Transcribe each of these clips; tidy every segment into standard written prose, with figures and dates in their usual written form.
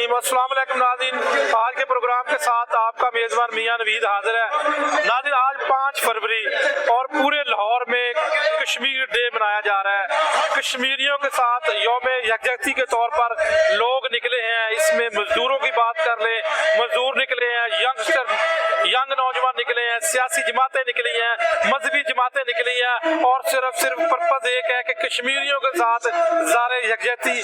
रहीम। अस्सलाम वालेकुम नाज़रीन, आज के प्रोग्राम के साथ आपका मेज़बान मियां नवीद हाजिर है। नाज़रीन, आज 5 फरवरी और पूरे लाहौर में कश्मीर डे मनाया जा रहा है। कश्मीरियों के साथ यौम यकजहती के तौर पर लोग निकले हैं। इसमें मजदूरों की बात कर ले, मजदूर निकले हैं, यंग नौजवान निकले हैं, सियासी जमातें निकली हैं, मजहबी जमातें निकली हैं और सिर्फ पर्पज एक है कि कश्मीरियों के साथ ज़ारे यकजहती,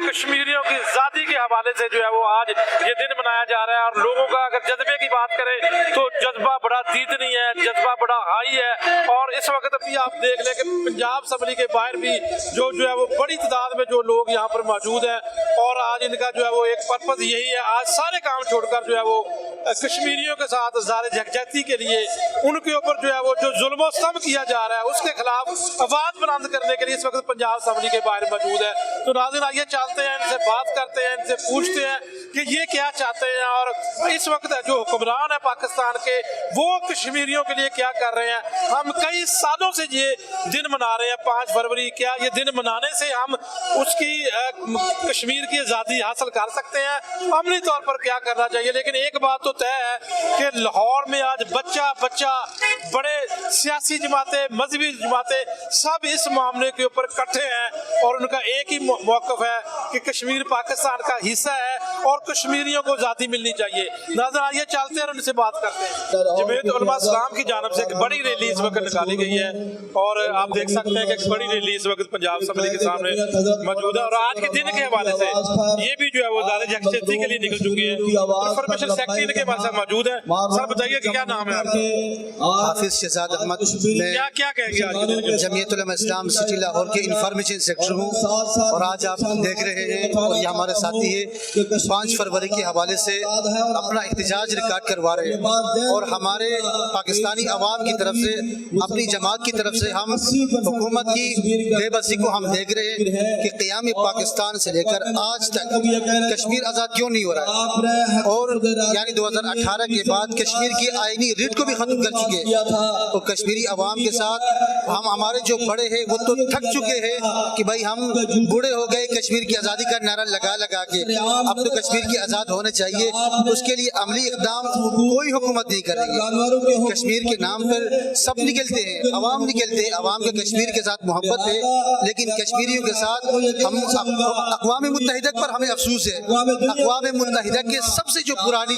कश्मीरियों की आज़ादी के हवाले से जो है वो आज ये दिन मनाया जा रहा है। और लोगों का अगर जज्बे की बात करें तो जज्बा बड़ा दीदनी है, जज्बा बड़ा हाई है। और इस वक्त भी आप देख लें कि पंजाब असम्बली के बाहर भी जो है वो बड़ी तादाद में जो लोग यहाँ पर मौजूद हैं और आज इनका जो है वो एक पर्पज यही है, आज सारे काम छोड़कर जो है वो कश्मीरियों के साथ ज़ारे यकजहती के लिए उनके ऊपर जो है वो जो जुल्म स्तम किया जा रहा है उसके खिलाफ आवाज़ बुलंद करने के लिए इस वक्त पंजाब असम्बली के बाहर मौजूद है। तो नाज़रीन, आइए चलते हैं, इनसे बात करते हैं, इनसे पूछते हैं कि ये क्या चाहते हैं और इस वक्त जो हुक्मरान है पाकिस्तान के वो कश्मीरियों के लिए क्या कर रहे हैं। हम कई सालों से ये दिन मना रहे हैं 5 फरवरी। क्या ये दिन मनाने से हम उसकी कश्मीर की आज़ादी हासिल कर सकते हैं? अमली तौर पर क्या करना चाहिए? लेकिन एक बात तो तय है कि लाहौर में आज बच्चा बड़े सियासी जमातें, मजहबी जमातें सब इस मामले के ऊपर इकट्ठे हैं और उनका एक ही मौक़िफ़ है कि कश्मीर पाकिस्तान का हिस्सा है और कश्मीरियों को आज़ादी मिलनी चाहिए। नाज़रीन, आइए चलते हैं और उनसे बात करते हैं। जमीयत उलमा इस्लाम की जानिब से एक बड़ी रैली इस वक्त निकाली गई है और आप देख सकते हैं कि एक बड़ी रैली इस वक्त पंजाब असम्बली के सामने मौजूद है और आज के दिन के हवाले से ये भी जो है वो ज़ारे यकजहती के लिए निकल चुकी है। इंफॉर्मेशन सेक्रेटरी इनके पास मौजूद है। सर बताइए कि क्या नाम है आपका? हाफिज शहजाद अहमद। क्या कहेंगे आज? जमीयत उलमा इस्लाम सिटी लाहौर के इंफॉर्मेशन सेक्टर हूँ और आज आप देख रहे हैं और ये हमारे साथी है 5 फरवरी के हवाले से अपना एहतजाज रिकॉर्ड करवा रहे हैं और हमारे पाकिस्तानी अवाम की तरफ से, अपनी जमात की तरफ से हम हुकूमत की बेबसी को हम देख रहे हैं कि क़याम पाकिस्तान से लेकर आज तक कश्मीर आज़ाद क्यों नहीं हो रहा है और यानी 2018 के बाद कश्मीर की आईनी रिट को भी ख़त्म कर चुके हैं। तो कश्मीरी अवाम के साथ हम, हमारे जो बड़े हैं वो तो थक चुके हैं कि भाई हम बूढ़े हो गए कश्मीर की आज़ादी का नारा लगा के, अब तो कश्मीर की आज़ाद होने चाहिए। उसके लिए अमली इक़दाम कोई हुकूमत नहीं कर रही है। कश्मीर के नाम पर सब निकलते हैं, अवाम निकलते हैं, अवाम के कश्मीर के साथ मोहब्बत है, लेकिन कश्मीरियों के साथ हम अक़वाम मुत्तहिदा पर हमें अफसोस है। अक़वाम मुत्तहिदा के सबसे जो पुरानी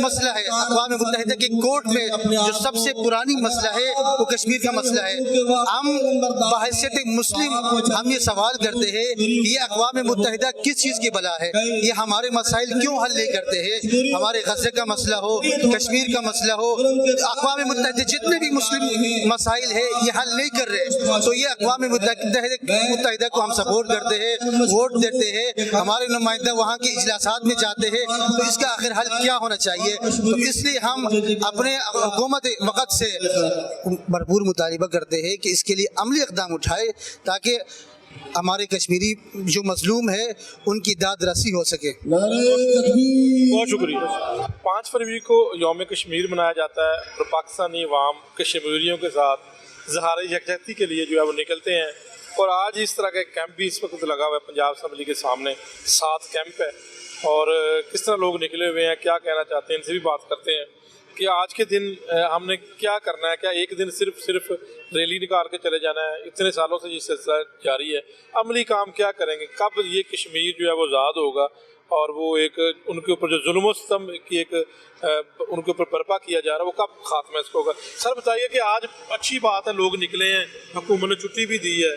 मसला है, अक़वाम मुत्तहिदा के कोर्ट में जो सबसे पुरानी मसला है वो कश्मीर का मसला है। हम बहैसियत मुस्लिम हम ये सवाल करते हैं कि ये अक़वाम मुत्तहिदा किस चीज़ की बला है? ये हमारे मसाइल क्यों हल नहीं करते हैं? हमारे गज़े का मसला हो, कश्मीर का मसला हो, अक़वाम मुत्तहिदा जितने भी मुस्लिम मसाइल है ये हल नहीं कर रहे। तो ये अक़वाम मुत्तहिदा को हम सपोर्ट करते हैं, वोट देते हैं, हमारे नुमाइंदा वहाँ के इजलासात में जाते हैं, तो इसका आखिर हल क्या होना चाहिए? तो इसलिए हम अपने हुकूमत वक़्त से भरपूर मुतालिबा करते हैं कि इसके लिए अमली इक़दाम उठाए ताकि हमारे कश्मीरी जो मजलूम है उनकी दाद रसी हो सके। बहुत शुक्रिया। 5 फरवरी को यौम कश्मीर मनाया जाता है और पाकिस्तानी अवाम कश्मीरियों के साथ ज़ारे यकजहती के लिए जो है वो निकलते हैं और आज इस तरह का कैंप भी इस वक्त लगा हुआ है पंजाब असम्बली के सामने। 7 कैंप है और किस तरह लोग निकले हुए हैं, क्या कहना चाहते हैं, इनसे भी बात करते हैं कि आज के दिन हमने क्या करना है। क्या एक दिन सिर्फ रैली निकाल के चले जाना है? इतने सालों से ये सिलसिला जारी है। अमली काम क्या करेंगे? कब ये कश्मीर जो है वो आज़ाद होगा और वो एक उनके ऊपर जो जुल्म स्तम की एक उनके ऊपर बर्पा किया जा रहा है वो कब खात्मा इसको होगा? सर बताइए कि आज अच्छी बात है, लोग निकले हैं, हुकूमत ने छुट्टी भी दी है,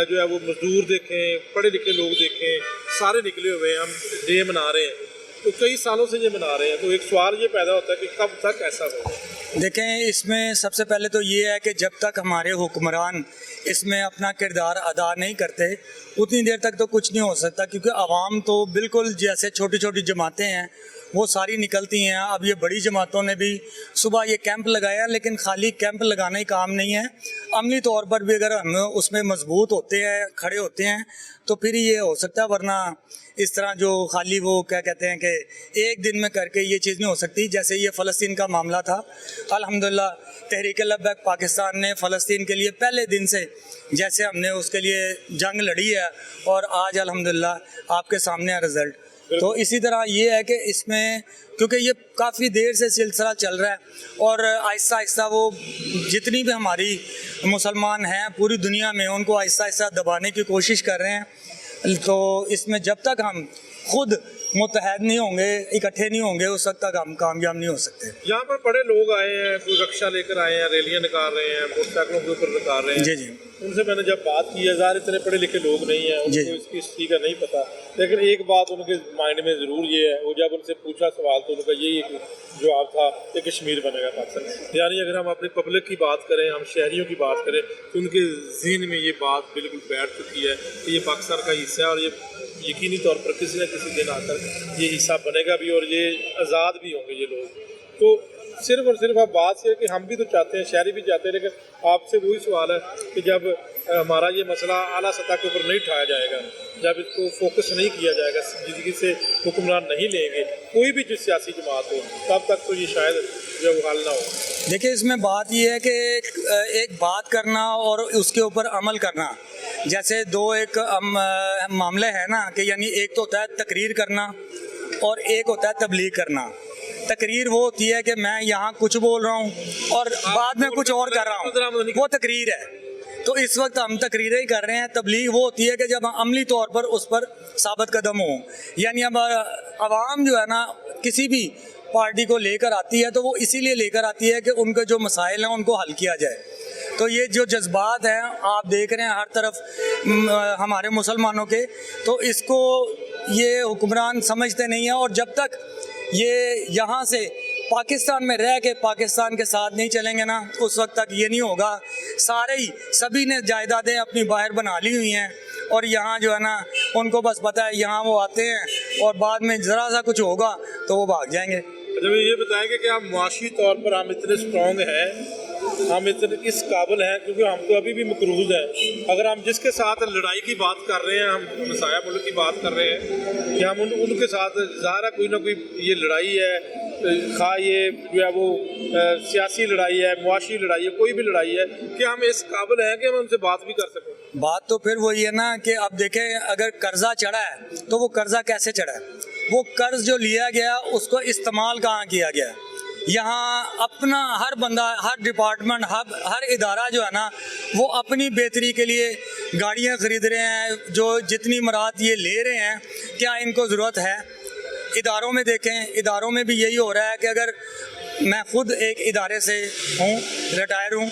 जो है वो मजदूर देखें, पढ़े लिखे लोग देखें, सारे निकले हुए हैं, हम डे मना रहे हैं। तो कई सालों से ये मना रहे हैं, तो एक सवाल ये पैदा होता है कि कब तक ऐसा हो? देखें, इसमें सबसे पहले तो ये है कि जब तक हमारे हुक्मरान इसमें अपना किरदार अदा नहीं करते उतनी देर तक तो कुछ नहीं हो सकता, क्योंकि आवाम तो बिल्कुल जैसे छोटी छोटी जमातें हैं वो सारी निकलती हैं। अब ये बड़ी जमातों ने भी सुबह ये कैंप लगाया, लेकिन खाली कैंप लगाना ही काम नहीं है, अमली तौर पर भी अगर हम उसमें मजबूत होते हैं, खड़े होते हैं तो फिर ये हो सकता है, वरना इस तरह जो खाली वो क्या कहते हैं कि एक दिन में करके ये चीज़ नहीं हो सकती। जैसे ये फ़लस्तीन का मामला था, अल्हम्दुलिल्लाह तहरीक लब्बैक पाकिस्तान ने फ़लस्तीन के लिए पहले दिन से जैसे हमने उसके लिए जंग लड़ी है और आज अल्हम्दुलिल्लाह आपके सामने है रिज़ल्ट। तो इसी तरह ये है कि इसमें क्योंकि ये काफ़ी देर से सिलसिला चल रहा है और आहिस्ता आहिस्ता वो जितनी भी हमारी मुसलमान हैं पूरी दुनिया में उनको आहिस्ता आहिस्ता दबाने की कोशिश कर रहे हैं। तो इसमें जब तक हम खुद मुत्तहद नहीं होंगे, इकट्ठे नहीं होंगे, उस वक्त तक हम कामयाब नहीं हो सकते। यहाँ पर बड़े लोग आए हैं, कोई रक्षा लेकर आए हैं, रैलियाँ निकाल रहे हैं, मोटरसाइकिलों के ऊपर निकाल रहे हैं। जी जी। उनसे मैंने जब बात की है, ज़ाहिर इतने पढ़े लिखे लोग नहीं हैं, उनको इसकी स्थिति का नहीं पता, लेकिन एक बात उनके माइंड में ज़रूर ये है, वो जब उनसे पूछा सवाल तो उनका यही जवाब था कि कश्मीर बनेगा पाकिस्तान। यानी अगर हम अपनी पब्लिक की बात करें, हम शहरियों की बात करें, तो उनके जहन में ये बात बिल्कुल बैठ चुकी है कि ये पाकिस्तान का हिस्सा है और ये यकीनी तौर पर किसी न किसी दिन आकर ये हिस्सा बनेगा भी और ये आज़ाद भी होंगे ये लोग। तो सिर्फ और सिर्फ आप बात से कि हम भी तो चाहते हैं, शहरी भी चाहते हैं, लेकिन आपसे वही सवाल है कि जब हमारा ये मसला आला सतह के ऊपर नहीं उठाया जाएगा, जब इसको फोकस नहीं किया जाएगा, ज़िंदगी से हुक्मरान नहीं लेंगे कोई भी जो सियासी जमात हो, तब तक तो ये शायद जो हल ना हो। देखिए इसमें बात ये है कि एक बात करना और उसके ऊपर अमल करना, जैसे दो एक मामले हैं ना कि यानी एक तो होता है तकरीर करना और एक होता है तबलीग करना। तकरीर वो होती है कि मैं यहाँ कुछ बोल रहा हूँ और बाद में कुछ और कर रहा हूँ, वो तकरीर है। तो इस वक्त हम तकरीरें ही कर रहे हैं। तबलीग वो होती है कि जब अमली तौर पर उस पर साबित कदम हो, यानी अब आवाम जो है ना किसी भी पार्टी को लेकर आती है तो वो इसीलिए लेकर आती है कि उनके जो मसाइल हैं उनको हल किया जाए। तो ये जो जज्बात हैं आप देख रहे हैं हर तरफ हमारे मुसलमानों के, तो इसको ये हुक्मरान समझते नहीं हैं और जब तक ये यहाँ से पाकिस्तान में रह के पाकिस्तान के साथ नहीं चलेंगे ना, उस वक्त तक ये नहीं होगा। सारे ही सभी ने जायदादें अपनी बाहर बना ली हुई हैं और यहाँ जो है ना उनको बस पता है यहाँ वो आते हैं और बाद में ज़रा सा कुछ होगा तो वो भाग जाएंगे। जब ये बताएंगे कि हम मुआशी तौर पर हम इतने स्ट्रॉन्ग हैं, हम इतने इस काबिल हैं, क्योंकि हम तो अभी भी मकरूज हैं। अगर हम जिसके साथ लड़ाई की बात कर रहे हैं, हम मसाया मुल्क की बात कर रहे हैं कि हम उनके साथ ज़ाहिर कोई ना कोई ये लड़ाई है, खा ये जो है वो सियासी लड़ाई है, मुआशी लड़ाई है, कोई भी लड़ाई है कि हम इस काबिल हैं कि हम उनसे बात भी कर सकें। बात तो फिर वही है ना कि अब देखें अगर कर्जा चढ़ा है तो वो कर्जा कैसे चढ़ा है, वो कर्ज जो लिया गया उसको इस्तेमाल कहाँ किया गया। यहाँ अपना हर बंदा, हर डिपार्टमेंट, हर इदारा जो है ना वो अपनी बेहतरी के लिए गाड़ियाँ ख़रीद रहे हैं, जो जितनी मराद ये ले रहे हैं क्या इनको ज़रूरत है। इदारों में देखें, इदारों में भी यही हो रहा है कि अगर मैं खुद एक इदारे से हूँ, रिटायर हूँ,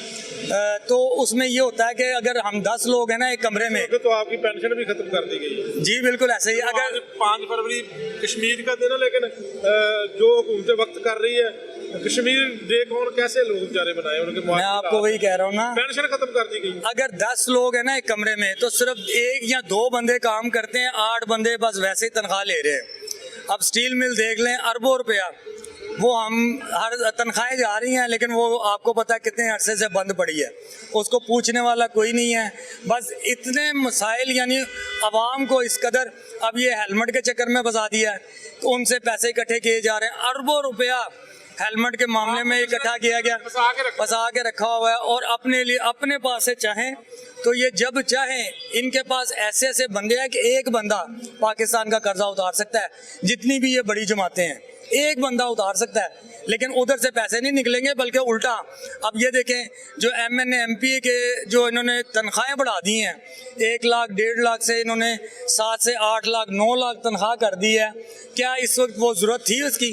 तो उसमें ये होता है कि अगर हम 10 लोग हैं ना एक कमरे में, तो आपकी पेंशन भी खत्म कर दी गई। जी बिल्कुल ऐसे ही। अगर 5 फरवरी कश्मीर का दिन है, लेकिन जो हुकूमत वक्त कर रही है कश्मीर डे कौन कैसे लोग बेचारे बनाए उनके, मैं आपको वही कह रहा हूँ ना, पेंशन खत्म कर दी गई। अगर 10 लोग हैं ना एक कमरे में तो सिर्फ 1 या 2 बंदे काम करते हैं, 8 बंदे बस वैसे ही तनख्वाह ले रहे हैं। अब स्टील मिल देख लें, अरबों रुपया वो हम हर तनख्वाहें जा रही हैं, लेकिन वो आपको पता है कितने अरसे से बंद पड़ी है, उसको पूछने वाला कोई नहीं है। बस इतने मसाइल, यानी आवाम को इस कदर अब ये हेलमेट के चक्कर में फंसा दिया है, तो उनसे पैसे इकट्ठे किए जा रहे हैं। अरबों रुपया हेलमेट के मामले में इकट्ठा किया गया, फंसा के रखा हुआ है और अपने लिए अपने पास से चाहें तो ये जब चाहें इनके पास ऐसे ऐसे बंदे हैं कि एक बंदा पाकिस्तान का कर्जा उतार सकता है। जितनी भी ये बड़ी जमातें हैं एक बंदा उतार सकता है, लेकिन उधर से पैसे नहीं निकलेंगे, बल्कि उल्टा अब ये देखें जो MNA MP के जो इन्होंने तनख्वाहें बढ़ा दी हैं, 1 लाख 1.5 लाख से इन्होंने 7 से 8 लाख 9 लाख तनख्वाह कर दी है। क्या इस वक्त वो ज़रूरत थी उसकी?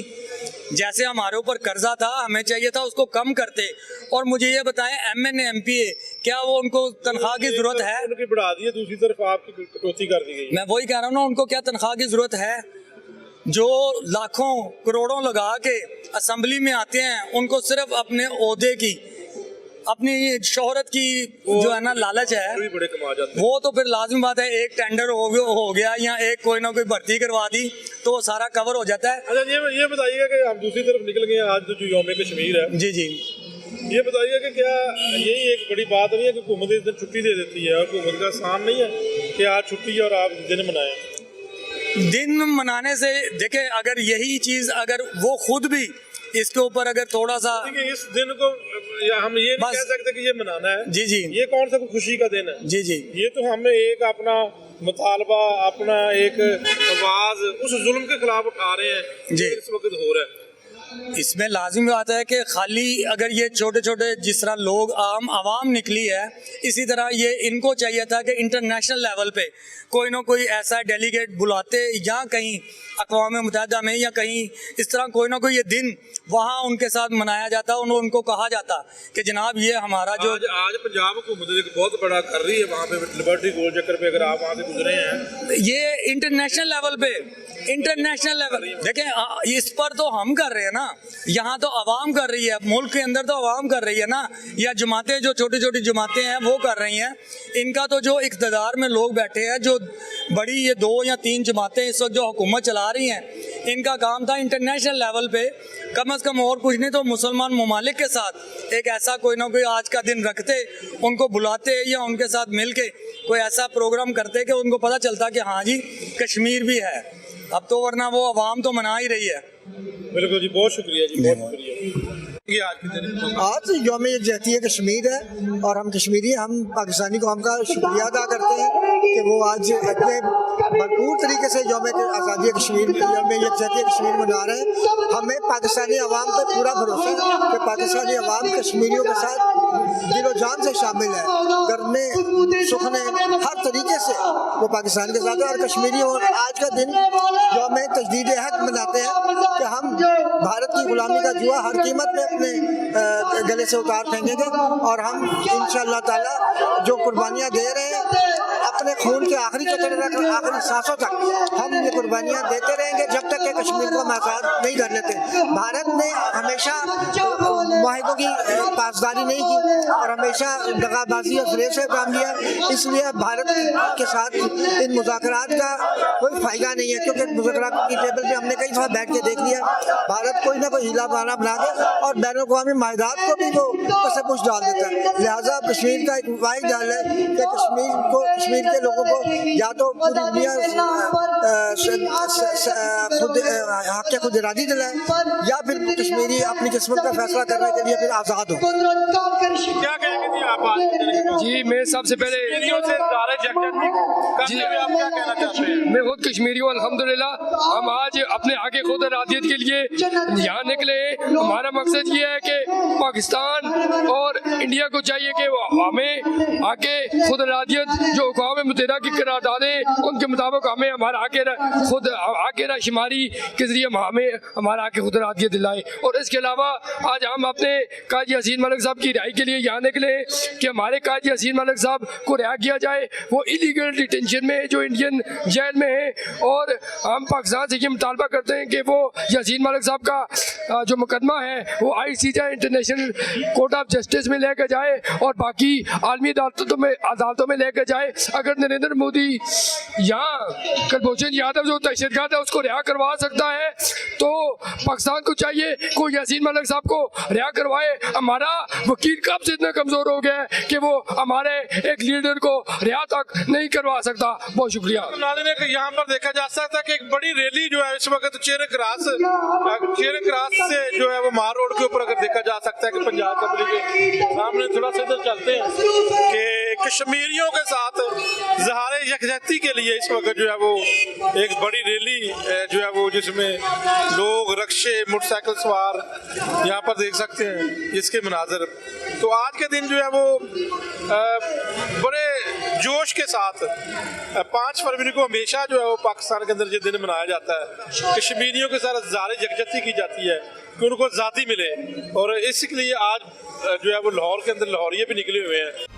जैसे हमारे ऊपर कर्जा था, हमें चाहिए था उसको कम करते। और मुझे ये बताएं MNA MP क्या वो उनको तनख्वाह की ज़रूरत है? उनकी बढ़ा दी है, दूसरी तरफ आपकी कटौती कर दी गई। मैं वही कह रहा हूँ ना, उनको क्या तनख्वाह की ज़रूरत है? जो लाखों करोड़ों लगा के असेंबली में आते हैं उनको सिर्फ अपने ओहदे की, अपनी शोहरत की जो है ना लालच है, बड़े कमा जाते हैं। वो तो फिर लाजमी बात है एक टेंडर हो गया या एक कोई ना कोई भर्ती करवा दी तो वो सारा कवर हो जाता है। अच्छा ये बताइएगा कि हम दूसरी तरफ निकल गए, आज जो यौम कश्मीर है, जी जी, ये बताइएगा कि क्या यही एक बड़ी बात नहीं है कि हुकूमत इस दिन छुट्टी दे देती है और हुकूमत का आसान नहीं है कि आज छुट्टी है और आप दिन मनाएं? दिन मनाने से देखें, अगर यही चीज़ अगर वो खुद भी इसके ऊपर अगर थोड़ा सा, इस दिन को या हम ये नहीं कह सकते कि ये मनाना है। जी जी, ये कौन सा खुशी का दिन है? जी जी, ये तो हमें एक अपना मुतालबा, अपना एक आवाज उस जुल्म के खिलाफ उठा रहे हैं जी। जो इस वक्त हो रहा है। इसमें लाजिमी बात है कि खाली अगर ये छोटे छोटे जिस तरह लोग आम आवाम निकली है, इसी तरह ये इनको चाहिए था कि इंटरनेशनल लेवल पे कोई ना कोई ऐसा डेलीगेट बुलाते, या कहीं अक़वाम मुत्तहिदा में या कहीं इस तरह कोई ना कोई ये दिन वहाँ उनके साथ मनाया जाता, उनको कहा जाता कि जनाब ये हमारा जो आज पंजाब हुकूमत एक बहुत बड़ा कर रही है वहाँ पे लिबर्टी गोल चक्कर पे, अगर आप वहाँ से गुजरे हैं, ये इंटरनेशनल लेवल पे, इंटरनेशनल लेवल देखें, इस पर तो हम कर रहे हैं ना, यहाँ तो आवाम कर रही है, मुल्क के अंदर तो आवाम कर रही है ना, या जमातें जो छोटी छोटी जमातें हैं वो कर रही हैं। इनका तो जो इक़्तिदार में लोग बैठे हैं, जो बड़ी ये 2 या 3 जमातें इस वक्त जो हुकूमत चला रही हैं, इनका काम था इंटरनेशनल लेवल पे कम अज़ कम और कुछ नहीं तो मुसलमान ममालिक के साथ एक ऐसा कोई ना कोई आज का दिन रखते, उनको बुलाते या उनके साथ मिल के कोई ऐसा प्रोग्राम करते कि उनको पता चलता कि हाँ जी कश्मीर भी है। अब तो वरना वो अवाम तो मना ही रही है। बिल्कुल जी, बहुत शुक्रिया जी, बहुत शुक्रिया। ये आज के दिन आज यौम यकजहती कश्मीर है और हम कश्मीरी, हम पाकिस्तानी कौम का शुक्रिया अदा करते हैं कि वो आज अपने भरपूर तरीके से यौम आज़ादी कश्मीर, यौम यकजहती कश्मीर मना रहे हैं। हमें पाकिस्तानी अवाम पर पूरा भरोसा है कि पाकिस्तानी अवाम कश्मीरियों के साथ दिलो जान से शामिल है, करने सुखने हर तरीके से वो पाकिस्तान के साथ है। और कश्मीरी और आज का दिन यौम तजदीद हक मनाते हैं कि हम भारत की गुलामी का जुआ हर कीमत में अपने गले से उतार फेंकेंगे और हम इंशाअल्लाह ताला जो कुर्बानियाँ दे रहे हैं अपने खून के आखिरी कतरे तक, आखिरी सांसों तक हम ये कुर्बानियाँ देते रहेंगे जब तक कि कश्मीर को हम आज़ाद नहीं कर लेते। भारत ने हमेशा माहिदों की पासदारी नहीं की और हमेशा दगाबाजी और फरेब से काम लिया, इसलिए भारत के साथ इन मुज़ाकरात का कोई फ़ायदा नहीं है, क्योंकि मुज़ाकरात की टेबल पे हमने कई दफ़ा बैठ के देख लिया, भारत कोई ना कोई हीला बहाना बना के और बैनुल-अक़वामी माहिदात को भी वो कसम डाल देता है। लिहाजा कश्मीर का एक वाहिद हल है कि कश्मीर के लोगों को या तो पूरी दुनिया खुद इरादी दिलाए या फिर कश्मीरी अपनी किस्मत का फैसला करने के लिए फिर आज़ाद हो। क्या कहेंगे जी आप आज के दिन को? जी मैं सबसे पहले से ज़ारे जगजती करने में आप क्या कहना चाहते हैं? मैं खुद कश्मीरी हूँ अल्हम्दुलिल्लाह। हम आज अपने आगे खुद इरादियत के लिए यहाँ निकले। हमारा मकसद ये है कि पाकिस्तान और इंडिया को चाहिए कि हमें आके खुद इरादियत जो अक़वाम मुत्तहिदा की करारदादें उनके मुताबिक हमें हमारा खुद आके शुमारी के जरिए हमें हमारा आके खुद इरादियत दिलाए। और इसके अलावा आज हम अपने काजी हसीन मलिक साहब की रिहाई के लिए यहाँ निकले कि हमारे काजी हसीन मलिक साहब को रिहा किया जाए। वो इलीगल डिटेंशन में है जो इंडियन जेल में है और हम पाकिस्तान से ये मुतालबा करते हैं कि वो हसीन मलिक साहब का जो मुकदमा है वो ICJ international court of justice में लेकर जाए और बाकी आलमी अदालतों में लेकर जाए। अगर नरेंद्र मोदी यहाँ कुलभूषण यादव जो दहशतगर्द है उसको रिहा करवा सकता है तो पाकिस्तान को चाहिए कोई हसीन मलिक साहब को रिहा करवाए। हमारा वकील कब से इतना कमजोर हो गया है कि वो हमारे एक लीडर को रिहा तक नहीं करवा सकता। बहुत शुक्रिया। यहाँ पर देखा जा सकता है कि एक बड़ी रैली जो है इस वक्त चेहरे क्रास से जो है वो मार रोड के ऊपर अगर देखा जा सकता है कि पंजाब असेंबली के सामने थोड़ा सा इधर चलते हैं कि कश्मीरियों के साथ ज़हारे यकजहती के लिए इस वक्त जो है वो एक बड़ी रैली जो है वो जिसमें लोग रक्शे मोटरसाइकिल सवार यहाँ पर देख सकते हैं इसके मनाजर। तो आज के दिन जो है वो बड़े जोश के साथ 5 फरवरी को हमेशा जो है वो पाकिस्तान के अंदर ये दिन मनाया जाता है। कश्मीरियों के साथ ज़ारे यकजहती की जाती है कि उनको आज़ादी मिले और इसलिए आज जो है वो लाहौर के अंदर लाहौरिये भी निकले हुए हैं।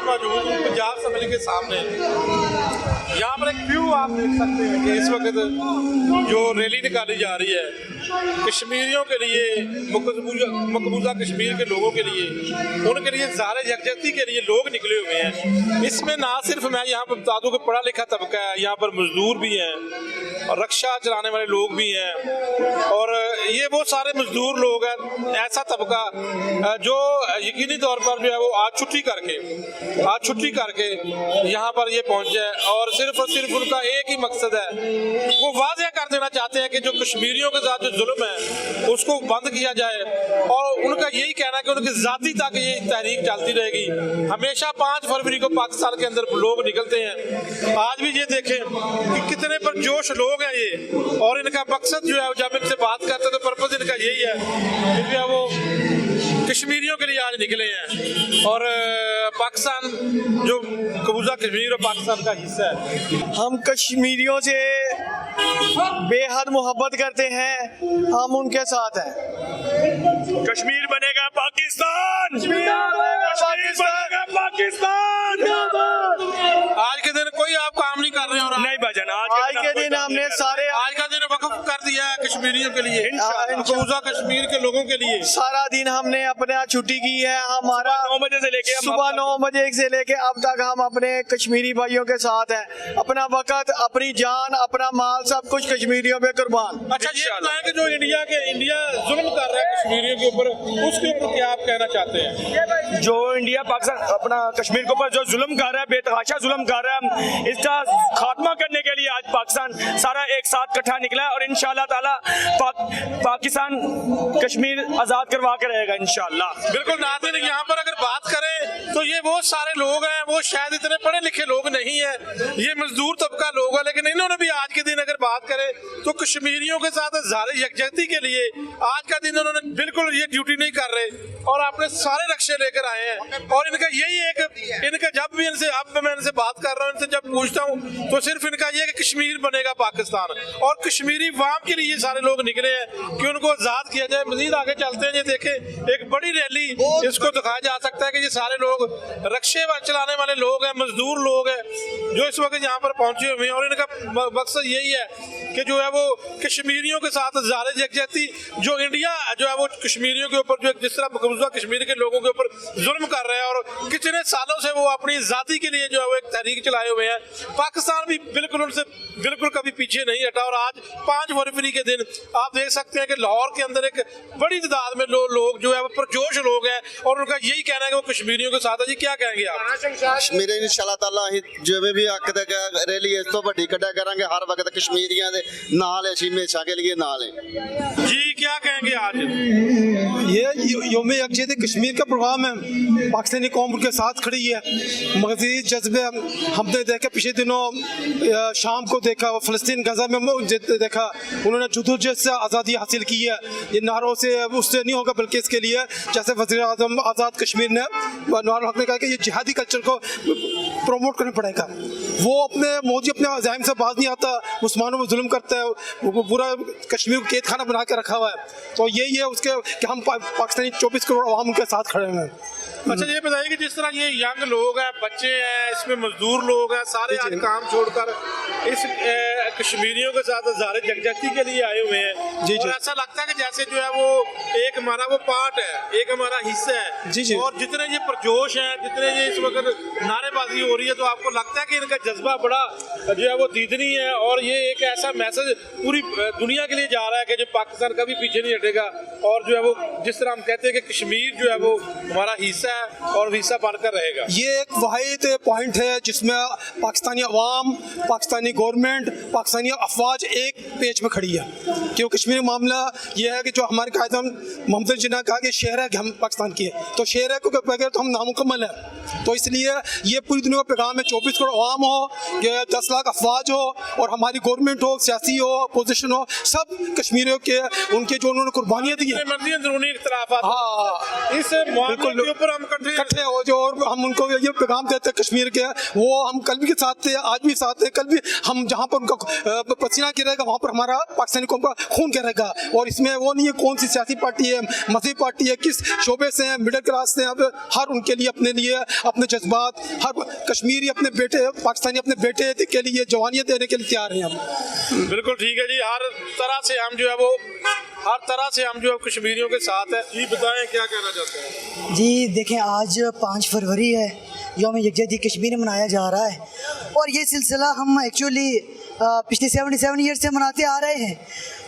मौजूद हूँ पंजाब असेंबली के सामने। यहाँ पर एक व्यू आप देख सकते हैं कि इस वक्त जो रैली निकाली जा रही है कश्मीरियों के लिए, मकबूजा कश्मीर के लोगों के लिए, उनके लिए ज़ाहिर यकजहती के लिए लोग निकले हुए हैं। इसमें ना सिर्फ मैं यहाँ पर बता दूँ कि पढ़ा लिखा तबका है, यहाँ पर मजदूर भी हैं और रिक्शा चलाने वाले लोग भी हैं, और ये वो सारे मजदूर लोग हैं, ऐसा तबका जो यकीनी तौर पर जो है वो आज छुट्टी करके यहाँ पर ये पहुँचे हैं, और सिर्फ उनका एक ही मकसद है, वो वाज़ेह कर देना चाहते हैं कि जो कश्मीरियों के साथ जो जुल्म है उसको बंद किया जाए, और उनका यही कहना है कि उनकी ज़ाती तक ये तहरीक चलती रहेगी। हमेशा 5 फरवरी को पाकिस्तान के अंदर लोग निकलते हैं, आज भी ये देखें कि कितने परजोश लोग हैं ये, और इनका मकसद जो है जब इनसे बात करते हैं तो पर्पज इनका यही है कि जो है वो कश्मीरियों के लिए आज निकले हैं, और पाकिस्तान जो कबूजा कश्मीर और पाकिस्तान का हिस्सा है। हम कश्मीरियों से बेहद मोहब्बत करते हैं, हम उनके साथ हैं। कश्मीर बनेगा पाकिस्तान, कश्मीर बनेगा पाकिस्तान। आज के दिन कोई आप काम नहीं कर रहे हो? नहीं भाईजान, आज के दिन हमने सारे आज का दिन वक्फ कर दिया है कश्मीरियों के लिए, कबूजा कश्मीर के लोगों के लिए। सारा दिन हमने अपना छुट्टी की है। हमारा 9 बजे से लेके सुबह 9 बजे से लेके अब तक हम अपने कश्मीरी भाइयों के साथ हैं। अपना वक्त, अपनी जान, अपना माल, सब कुछ कश्मीरियों पे कुर्बान। अच्छा, ये बताएं कि जो इंडिया जुल्म कर रहा है कश्मीरियों के ऊपर, उसके ऊपर क्या आप कहना चाहते हैं? जो इंडिया पाकिस्तान अपना कश्मीर के ऊपर जो जुल्म कर रहा है, बेतहाशा जुल्म कर रहा है, इसका खात्मा करने के लिए आज पाकिस्तान सारा एक साथ इकट्ठा निकला है, और इंशाल्लाह ताला पाकिस्तान कश्मीर आजाद करवा के रहेगा इंशाल्लाह। बिल्कुल नाज़रीन, यहाँ पर अगर बात करें तो ये वो सारे लोग हैं, वो शायद इतने पढ़े लिखे लोग नहीं है, ये मजदूर तबका लोग है, लेकिन इन्होंने भी आज के दिन अगर बात करें तो कश्मीरियों के साथ ज़ाहिर यकजहती के लिए आज का दिन उन्होंने बिल्कुल ये ड्यूटी नहीं कर रहे, और अपने सारे रक्शे लेकर आए हैं, और इनका यही इनका जब भी इनसे, अब मैं इनसे बात कर रहा हूँ, इनसे जब पूछता हूँ तो सिर्फ इनका ये कि कश्मीर बनेगा पाकिस्तान, और कश्मीरी वाम के लिए ये सारे लोग निकले हैं कि उनको आज़ाद किया जाए। मजीद आगे चलते हैं, ये देखें एक बड़ी रैली, इसको दिखाया जा सकता है कि ये सारे लोग रक्शे चलाने वाले लोग हैं, मजदूर लोग हैं जो इस वक्त यहाँ पर पहुंचे हुए हैं, और इनका मकसद यही है कि जो है वो कश्मीरियों के साथ ज़ाहिर यकजहती, जो इंडिया जो है वो कश्मीरियों के ऊपर जो जिस तरह कबूजा कश्मीर के लोगों के ऊपर जुल्म कर रहे हैं, और कितने सालों से वो अपनी ज़ाती के लिए जो है वो एक तहरीक चलाए हुए हैं। पाकिस्तान भी बिल्कुल उनसे बिल्कुल कभी पीछे नहीं हटा, और आज 5 फरवरी के दिन आप देख सकते हैं कि लाहौर के अंदर एक बड़ी तादाद में लोग जो है वो परजोश लोग हैं, और उनका यही कहना है कि वो कश्मीरियों के साथ है। जी क्या कहेंगे आप? कश्मीरी इंशाअल्लाह ताला जिवें भी हक दे रैली इस तो बड़ी कड्ढा करांगे, हर वक्त कश्मीरियां दे नाल है, हमेशा के लिए नाल है। जी क्या कहेंगे आज? ये योम यकजहती कश्मीर का प्रोग्राम है, पाकिस्तानी कौम उनके साथ खड़ी है। मज़ीद जज्बे हमने देखे, पिछले दिनों शाम को देखा, फ़लस्तीन गजा में देखा, उन्होंने जदोजहद से आज़ादी हासिल की है। ये नारों से उससे नहीं होगा, बल्कि इसके लिए जैसे वज़ीर आज़म आज़ाद कश्मीर ने नवाज़ हक ने कहा कि ये जिहादी कल्चर को प्रमोट करना पड़ेगा। वो मोदी अपने अज़ाइम से बाज नहीं आता, मुसलमानों में जुल्म करता है, वो पूरा कश्मीर को कैद खाना बना के रखा हुआ है। तो यही है उसके कि हम पाकिस्तानी 24 करोड़ अवाम के साथ खड़े हैं। अच्छा, ये बताइए कि जिस तरह ये यंग लोग हैं, बच्चे हैं, इसमें मजदूर लोग हैं, सारे आज काम छोड़कर इस कश्मीरियों के साथ ज़ाहिर यकजहती के लिए आए हुए हैं। जी जी, और ऐसा लगता है कि जैसे जो है वो एक हमारा वो पार्ट है, एक हमारा हिस्सा है। जी जी, और जितने ये परजोश हैं, जितने ये इस वक्त नारेबाजी हो रही है, तो आपको लगता है कि इनका जज्बा बड़ा जो है वो दीदनी है, और ये एक ऐसा मैसेज पूरी दुनिया के लिए जा रहा है कि जो पाकिस्तान कभी पीछे नहीं हटेगा, और जो है वो जिस तरह हम कहते हैं कि कश्मीर जो है वो हमारा हिस्सा है और हिस्सा बनकर रहेगा। ये एक वाहिद पॉइंट है जिसमें पाकिस्तानी अवाम, पाकिस्तानी गवर्नमेंट, पाकिस्तानी अफवाज एक पेज में खड़ी है। क्योंकि कश्मीर मामला ये है कि जो हमारे कायदम ममता जी ने कहा कि शहर है कि हम पाकिस्तान की है, तो शहर है के बगैर तो हम नामुकम्मल है। तो इसलिए ये पूरी दुनिया का पैगाम है, 24 करोड़ अवाम हो, 10 लाख अफवाज हो, और हमारी गवर्नमेंट हो, सियासी हो, अपोजिशन हो, सब कश्मीरियों के उनके जो उन्होंने कुर्बानियाँ दी हैं, अंदरूनी इख्तिलाफात, हाँ, इस मामले के ऊपर हम इकट्ठे हो जो, और हम उनको ये पैगाम देते हैं कश्मीर के, वो हम कल भी साथ थे, आज भी साथ थे, कल भी हम जहाँ पर उनका पसीना गिरेगा वहाँ पर हमारा पाकिस्तानी कौम का खून गिरेगा। और इसमें वो नहीं है कौन सी सियासी पार्टी है, मजहबी पार्टी है, किस शोबे से हैं, मिडिल क्लास से हैं, हर उनके लिए अपने लिए अपने जज्बात, हर कश्मीरी अपने बेटे, पाकिस्तानी अपने बेटे के लिए जवानियाँ देने के लिए तैयार हैं हम। बिल्कुल ठीक है जी, हर तरह से हम जो है वो हर तरह से हम जो कश्मीरियों के साथ है। जी बताएं क्या कहना चाहते हैं। जी देखें, आज 5 फरवरी है, यौम यकजहती कश्मीर में मनाया जा रहा है और ये सिलसिला हम एक्चुअली पिछले 77 ईयर से मनाते आ रहे हैं।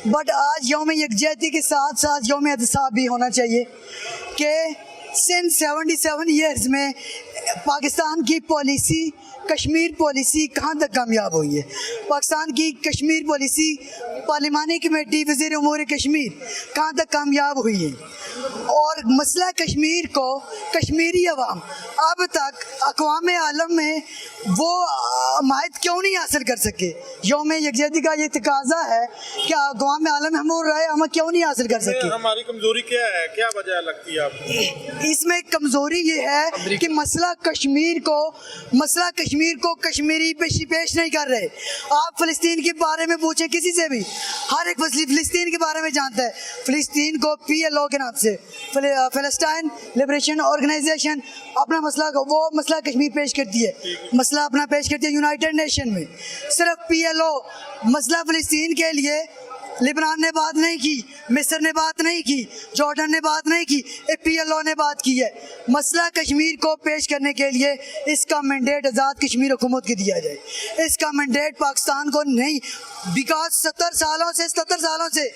बट आज यौम यकजहती के साथ साथ यौम एहतसाब भी होना चाहिए कि सिंस 77 ईयर्स में पाकिस्तान की पॉलिसी, कश्मीर पॉलिसी कहाँ तक कामयाब हुई है। पाकिस्तान की कश्मीर पॉलिसी, पार्लिमानी कमेटी, वज़ीर उमूर कश्मीर कहाँ तक कामयाब हुई है और मसला कश्मीर को कश्मीरी अवाम अब तक अक़वाम आलम में वो हमायत क्यों नहीं हासिल कर सके। यौम यकजहती का ये तकाजा है कि अक़वाम आलम हम राय हम क्यों नहीं हासिल कर सके। हमारी कमजोरी क्या है, क्या वजह लगती है आपको? इसमें कमजोरी ये है कि मसला कश्मीर को कश्मीरी पेश नहीं कर रहे। आप फ़लस्तीन के बारे में पूछें किसी से भी, हर एक फ़लस्तीन के बारे में जानता है। फ़लस्तीन को PLO के नाम से, फ़लस्तीन लिबरेशन ऑर्गेनाइजेशन, अपना मसला कश्मीर पेश करती है, मसला अपना पेश करती है यूनाइटेड नेशन में। सिर्फ PLO मसला फ़लस्तीन के लिए लिबनान ने बात नहीं की, मिस्र ने बात नहीं की, जॉर्डन ने बात नहीं की, PLO ने बात की है। मसला कश्मीर को पेश करने के लिए इसका मैंडेट आज़ाद कश्मीर हुकूमत को दिया जाए। इसका मैंडेट पाकिस्तान को नहीं, बिकॉज 77 सालों से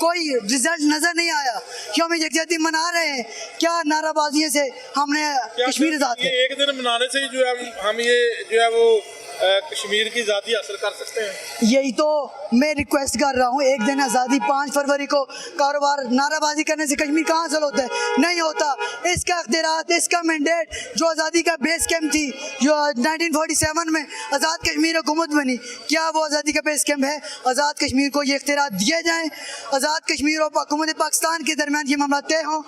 कोई रिजल्ट नज़र नहीं आया। यौम यकजहती मना रहे हैं, क्या नाराबाजियों से हमने कश्मीर आज़ाद किया। एक दिन मनाने से ही जो है हम ये जो है वो कश्मीर की आज़ादी हासिल कर सकते हैं। यही तो मैं रिक्वेस्ट कर रहा हूँ, एक दिन आज़ादी 5 फरवरी को कारोबार नाराबाजी करने से कश्मीर कहाँ हासिल होता है, नहीं होता। इसका इख्तियारात, इसका मैंडेट जो आज़ादी का बेस कैंप थी, जो 1947 में आज़ाद कश्मीर हुकूमत बनी, क्या वो आज़ादी का बेस कैंप है? आज़ाद कश्मीर को ये इख्तियारात दिए जाएँ, आज़ाद कश्मीर और हुकूमत पाकिस्तान के दरमियान ये मामला तय हों।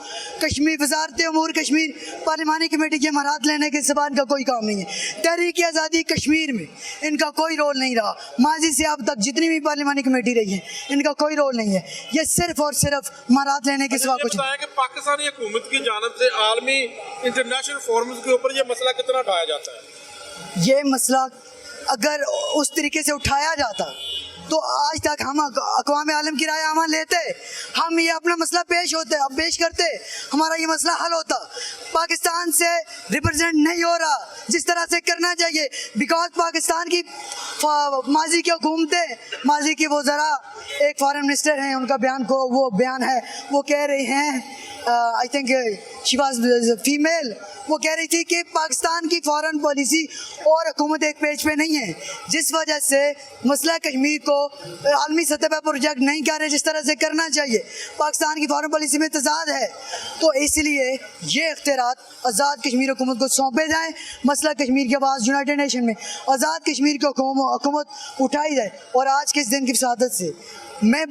कश्मीर वज़ारत उमूर कश्मीर पार्लिमानी कमेटी के मराहत लेने के ज़बान का कोई काम नहीं है। तहरीक आज़ादी कश्मीर में इनका कोई रोल नहीं रहा। माजी से अब तक जितनी भी पार्लिमानी कमेटी रही है, इनका कोई रोल नहीं है। ये सिर्फ और सिर्फ मराहत लेने के सिवा कुछ नहीं। कि पाकिस्तानी हुकूमत की जानिब से आलमी इंटरनेशनल फोरम्स के ऊपर ये मसला कितना उठाया जाता है? ये मसला अगर उस तरीके से उठाया जाता तो आज तक हम अक़वाम आलम की राय आम लेते, हम ये अपना मसला पेश करते, हमारा ये मसला हल होता। पाकिस्तान से रिप्रेजेंट नहीं हो रहा जिस तरह से करना चाहिए, बिकॉज पाकिस्तान की माजी की हुकूमतें, माजी की वो ज़रा एक फॉरेन मिनिस्टर हैं, उनका बयान है, वो कह रहे हैं, I think she was female, वो कह रही थी कि पाकिस्तान की फॉरेन पॉलिसी और हुकूमत एक पेज पे नहीं है, जिस वजह से मसला कश्मीर को आलमी सतह पर प्रोजेक्ट नहीं कर रहे जिस तरह से करना चाहिए। पाकिस्तान की फॉरेन पॉलिसी में तजाद है, तो इसलिए ये इख्तियारात आज़ाद कश्मीर हुकूमत को सौंपे जाएँ। मसला कश्मीर के बाद यूनाइटेड नेशन में आज़ाद कश्मीर की हुकूमत उठाई जाए। और आज के इस दिन की विसादत से मैं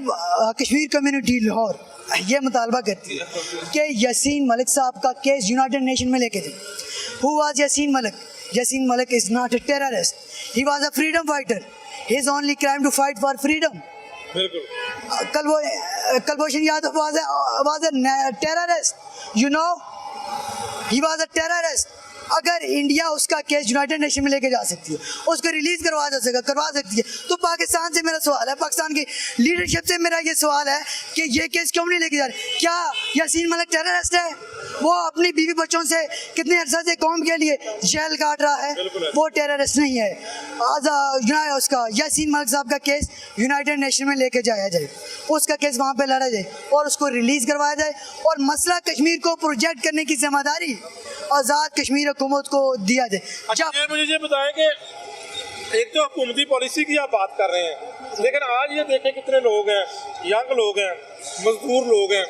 कश्मीर कम्युनिटी लाहौर ये मुतालबा करती है कि यासीन मलिक साहब का केस यूनाइटेड नेशन में लेके जाए। Who was Yasin Malik? Yasin Malik is not a terrorist, he was a freedom fighter, his only crime to fight for freedom. Kulbhushan Yadav was a terrorist, you know, he was a terrorist. अगर इंडिया उसका case united nation में लेके जा सकती है, उसको release करवा सकती है, तो पाकिस्तान से मेरा सवाल है, पाकिस्तान की लीडरशिप से मेरा ये सवाल है कि ये केस क्यों नहीं लेके जा रहे? क्या यासीन मलिक टेररिस्ट है? वो अपनी बीवी बच्चों से कितने अरसा से कौम के लिए जेल काट रहा है, वो टेररिस्ट नहीं है। उसका यासीन मलिक साहब का केस यूनाइटेड नेशन में लेके जाया जाए, उसका केस वहाँ पे लड़ा जाए और उसको रिलीज करवाया जाए, और मसला कश्मीर को प्रोजेक्ट करने की जिम्मेदारी आज़ाद कश्मीर हुकूमत को दिया जाए। अच्छा, मुझे ये बताएं कि एक तो हुकूमती पॉलिसी की आप बात कर रहे हैं, लेकिन आज ये देखें कितने लोग हैं, यंग लोग हैं, मजदूर लोग हैं।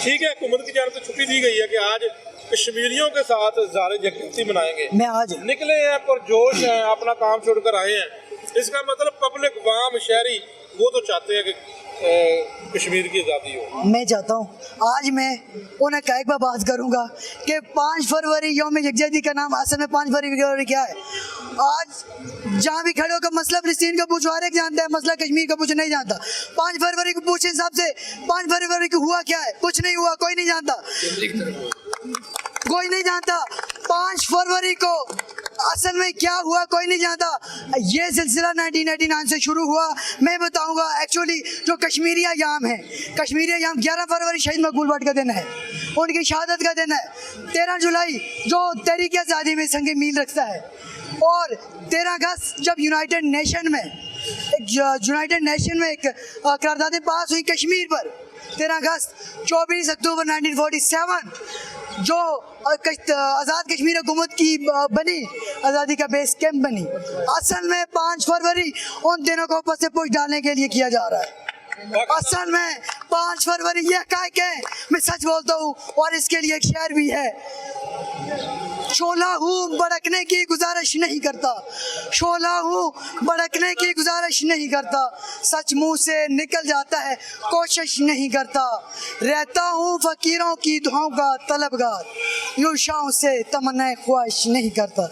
ठीक है, हुकूमत की जानब से छुट्टी दी गई है कि आज कश्मीरियों के साथ ज़ारे यकजहती मनाएंगे, मैं आज निकले हैं, पुरजोश हैं, अपना काम छोड़कर आए हैं। इसका मतलब पब्लिक वाम शहरी वो तो चाहते हैं कि कश्मीर की आज़ादी हो। मैं चाहता हूँ, आज मैं उन्हें एक बार बात करूँगा कि 5 फरवरी यौम यकजहती का नाम असल में 5 फरवरी क्या है। आज जहाँ भी खड़े होकर मसला फ़लस्तीन का पूछो, हर एक जानता है, मसला कश्मीर का पूछो नहीं जानता। 5 फरवरी को पूछे हिसाब से 5 फरवरी को हुआ क्या है? कुछ नहीं हुआ, कोई नहीं जानता, कोई नहीं जानता। 5 फरवरी को असल में क्या हुआ कोई नहीं जानता। ये सिलसिला 1989 से शुरू हुआ। मैं बताऊंगा एक्चुअली जो कश्मीरी अयाम है, कश्मीरी अयाम 11 फरवरी शहीद मकबूल भट्ट का दिन है, उनकी शहादत का दिन है। 13 जुलाई जो तहरीक आज़ादी में संग मील रखता है, और 13 अगस्त जब यूनाइटेड नेशन में एक करारदाद पास हुई कश्मीर पर, 13 अगस्त। 24 अक्टूबर 1947 जो आज़ाद कश्मीर हुकूमत की बनी, आज़ादी का बेस कैंप बनी। असल में 5 फरवरी उन दिनों को ऊपर से पुश डालने के लिए किया जा रहा है। असल में 5 फरवरी ये हक़ाइक़ है, मैं सच बोलता हूँ, और इसके लिए एक शेर भी है, शोला हूँ भड़कने की गुजारिश नहीं करता, शोला हूँ भड़कने की गुजारिश नहीं करता, सच मुंह से निकल जाता है कोशिश नहीं करता, रहता हूँ फकीरों की दुआओं का तलबगार, यूं शाम से तमन्ना ख्वाहिश नहीं करता,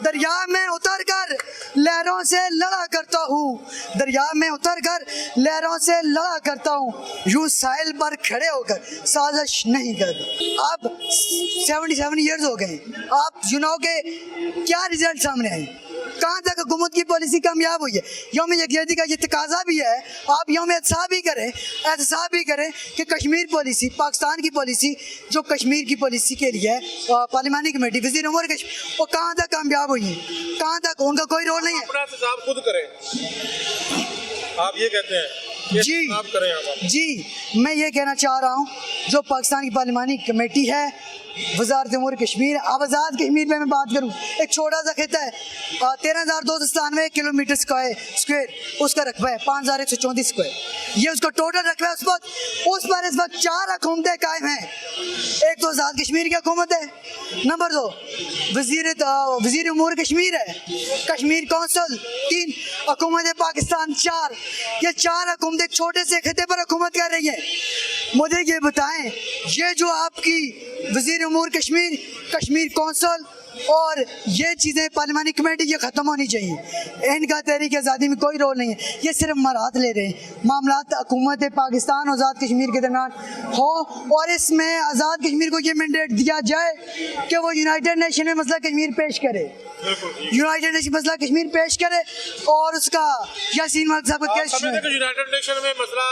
दरिया में उतर कर लहरों से लड़ा करता हूँ, दरिया में उतर कर लहरों से लड़ा करता हूँ, यूं साहिल पर खड़े होकर साजिश नहीं करता। अब 77 ईयर्स हो गए, आप चुनाव के क्या रिजल्ट सामने आए, कहाँ तक हुकूमत की पॉलिसी कामयाब हुई है। यौम यकजहती का ये तकाजा भी है, आप यौम एहतसाब भी करें कि कश्मीर पॉलिसी, पाकिस्तान की पॉलिसी जो कश्मीर की पॉलिसी के लिए पार्लिमानी कमेटी वज़ीर उमर कश्मीर, वो कहाँ तक कामयाब हुई है, कहाँ तक उनका कोई रोल नहीं है। अपना एहतसाब खुद करें, आप ये कहते हैं। जी, मैं ये कहना चाह रहा हूँ, जो पाकिस्तान की पार्लिमानी कमेटी है, वज़ारत उमूर कश्मीर, अब आज़ाद कश्मीर में मैं बात करूँ, एक छोटा सा खिता है, 13,297 किलोमीटर स्क्वायर उसका रकबा है, 5,134 स्क्वायर, ये उसका टोटल रकबा है। उस पर इस वक्त 4 हुकूमतें कायम हैं। एक तो आज़ाद कश्मीर की हुकूमत है, नंबर 2 वज़ीर उमूर कश्मीर है, कश्मीर कौंसल 3, हुकूमत पाकिस्तान 4, ये 4 हुकूमतें छोटे से खिते पर हुकूमत कर रही है। मुझे ये बताएं, ये जो आपकी वज़ीर उमूर कश्मीर, कश्मीर कौंसल और ये चीज़ें पार्लिमानी कमेटी ये ख़त्म होनी चाहिए। इनका तहरीक आज़ादी में कोई रोल नहीं है, ये सिर्फ मराहत ले रहे हैं। मामलात हुकूमत पाकिस्तान और आज़ाद कश्मीर के दरमियान हो, और इसमें आज़ाद कश्मीर को ये मैंडेट दिया जाए कि वो यूनाइटेड नेशन में मसला कश्मीर पेश करे, यूनाइटेड नेशन मसला कश्मीर पेश करे, और उसका यासीन मलिक साहब का केस यूनाइटेड नेशन में मसला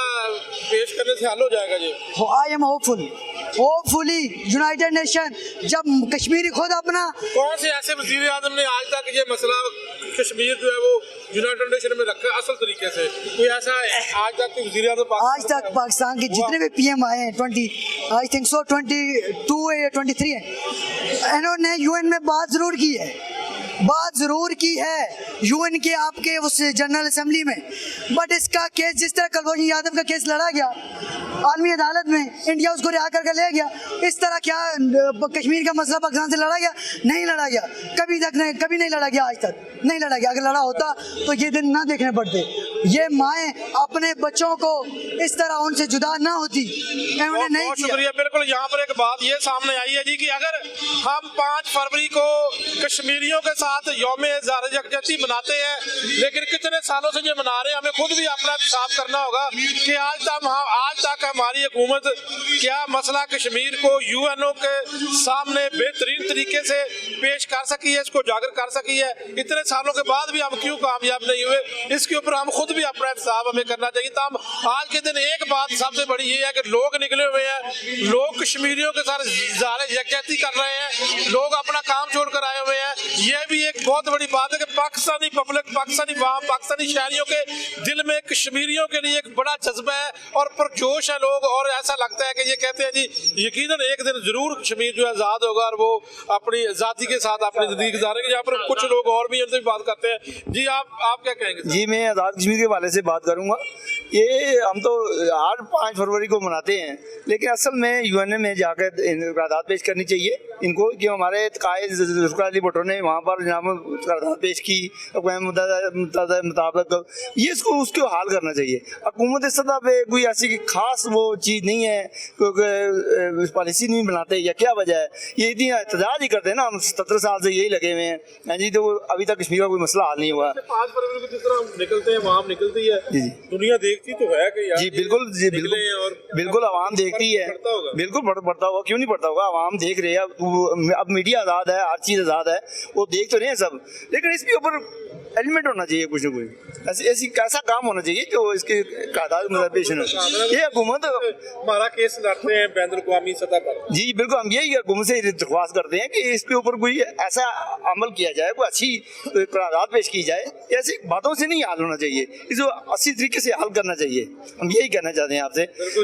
पेश करने से हल हो जाएगा जी। I am hopefully united nation जब कश्मीरी खुद अपना, कौन से ऐसे वज़ीर आज़म ने आज तक ये मसला कश्मीर जो है वो यूनाइटेड नेशन में रखा असल तरीके से, कोई ऐसा आज तक वज़ीर आज़म आज तक पाकिस्तान के जितने भी PM आए हैं 22 या 23 हैं, इन्होंने UN में बात ज़रूर की है UN के आपके उस जनरल असम्बली में, बट इसका केस जिस तरह कुलभूषण यादव का केस लड़ा गया आलमी अदालत में, इंडिया उसको रिहा करके ले गया, इस तरह क्या कश्मीर का मसला पाकिस्तान से लड़ा गया? नहीं लड़ा गया, कभी नहीं लड़ा गया, आज तक नहीं लड़ा गया। अगर लड़ा होता तो ये दिन ना देखने पड़ते, ये माएँ अपने बच्चों को इस तरह उनसे जुदा ना होती, उन्होंने नहीं बहुत शुक्रिया। बिल्कुल, यहाँ पर एक बात ये सामने आई है जी कि अगर हम 5 फरवरी को कश्मीरियों के साथ यौम यकजहती मनाते हैं, लेकिन कितने सालों से ये मना रहे हैं, हमें खुद भी अपना हिसाब करना होगा कि आज तक हमारी हुकूमत क्या मसला कश्मीर को UNO के सामने बेहतरीन तरीके से पेश कर सकी है, इसको उजागर कर सकी है। इतने सालों के बाद भी हम क्यों कामयाब नहीं हुए, इसके ऊपर हम खुद भी अपना हिसाब हमें करना चाहिए। तब आज के दिन एक बात सबसे बड़ी ये है कि लोग निकले हुए हैं, लोग कश्मीरियों के साथ यकजहती कर रहे हैं, लोग अपना काम छोड़कर आए हुए हैं। ये भी एक बहुत बड़ी बात है कि पाकिस्तानी पब्लिक, पाकिस्तानी शहरियों के दिल में कश्मीरियों के लिए एक बड़ा जज्बा है और पुरजोश है लोग, और ऐसा लगता है कि ये कहते हैं जी यकीनन एक दिन जरूर कश्मीर जो आज़ाद होगा और वो अपनी आज़ादी के साथ अपनी ज़िंदगी गुजारेंगे। यहाँ पर कुछ लोग और भी उनसे भी बात करते हैं। जी आप क्या कहेंगे? जी मैं आज़ाद कश्मीर के हवाले से बात करूँगा। ये हम तो 5 फरवरी को मनाते हैं, लेकिन असल में UN में जाकर करारदाद पेश करनी चाहिए इनको, कि हमारे कायद जुल्फ़िकार अली भुट्टो ने वहाँ पर करारदाद पेश की मुताबिक, ये इसको उसको हाल करना चाहिए। हुकूमत इस सतह पे कोई ऐसी खास वो चीज़ नहीं है, क्योंकि पॉलिसी नहीं बनाते या क्या वजह है, ये इतनी एहतजाज ही करते हैं ना, हम 17 साल से यही लगे हुए हैं जी, तो अभी तक कश्मीर का कोई मसला हल नहीं हुआ। 5 फरवरी को जिस तरह हम निकलते हैं, वहाँ निकलती है, दुनिया देखती देखती तो है कि यार जी बिल्कुल निकले और बिल्कुल आवाम देखती है, बढ़ता होगा। बिल्कुल बढ़ता होगा, क्यों नहीं बढ़ता होगा, आवाम देख रहे हैं। अब मीडिया आज़ाद है, हर चीज़ आज़ाद है, वो देख तो रहे हैं सब, लेकिन इसके ऊपर एलिमेंट होना चाहिए कुछ ना कुछ, ऐसी कैसा काम होना चाहिए कि वो इसके कायदात में पेश न हो। ये हुकूमत हमारा केस लड़ते हैं बैनुल अक़वामी सतह पर। जी बिल्कुल, हम यही हुकूमत से दरख्वास्त करते हैं कि इसके ऊपर कोई ऐसा अमल किया जाए, कोई अच्छी करारदाद पेश की जाए, ऐसी बातों से नहीं हल होना चाहिए, इसको अच्छी तरीके से हल करना चाहिए। हम यही कहना चाहते हैं आपसे,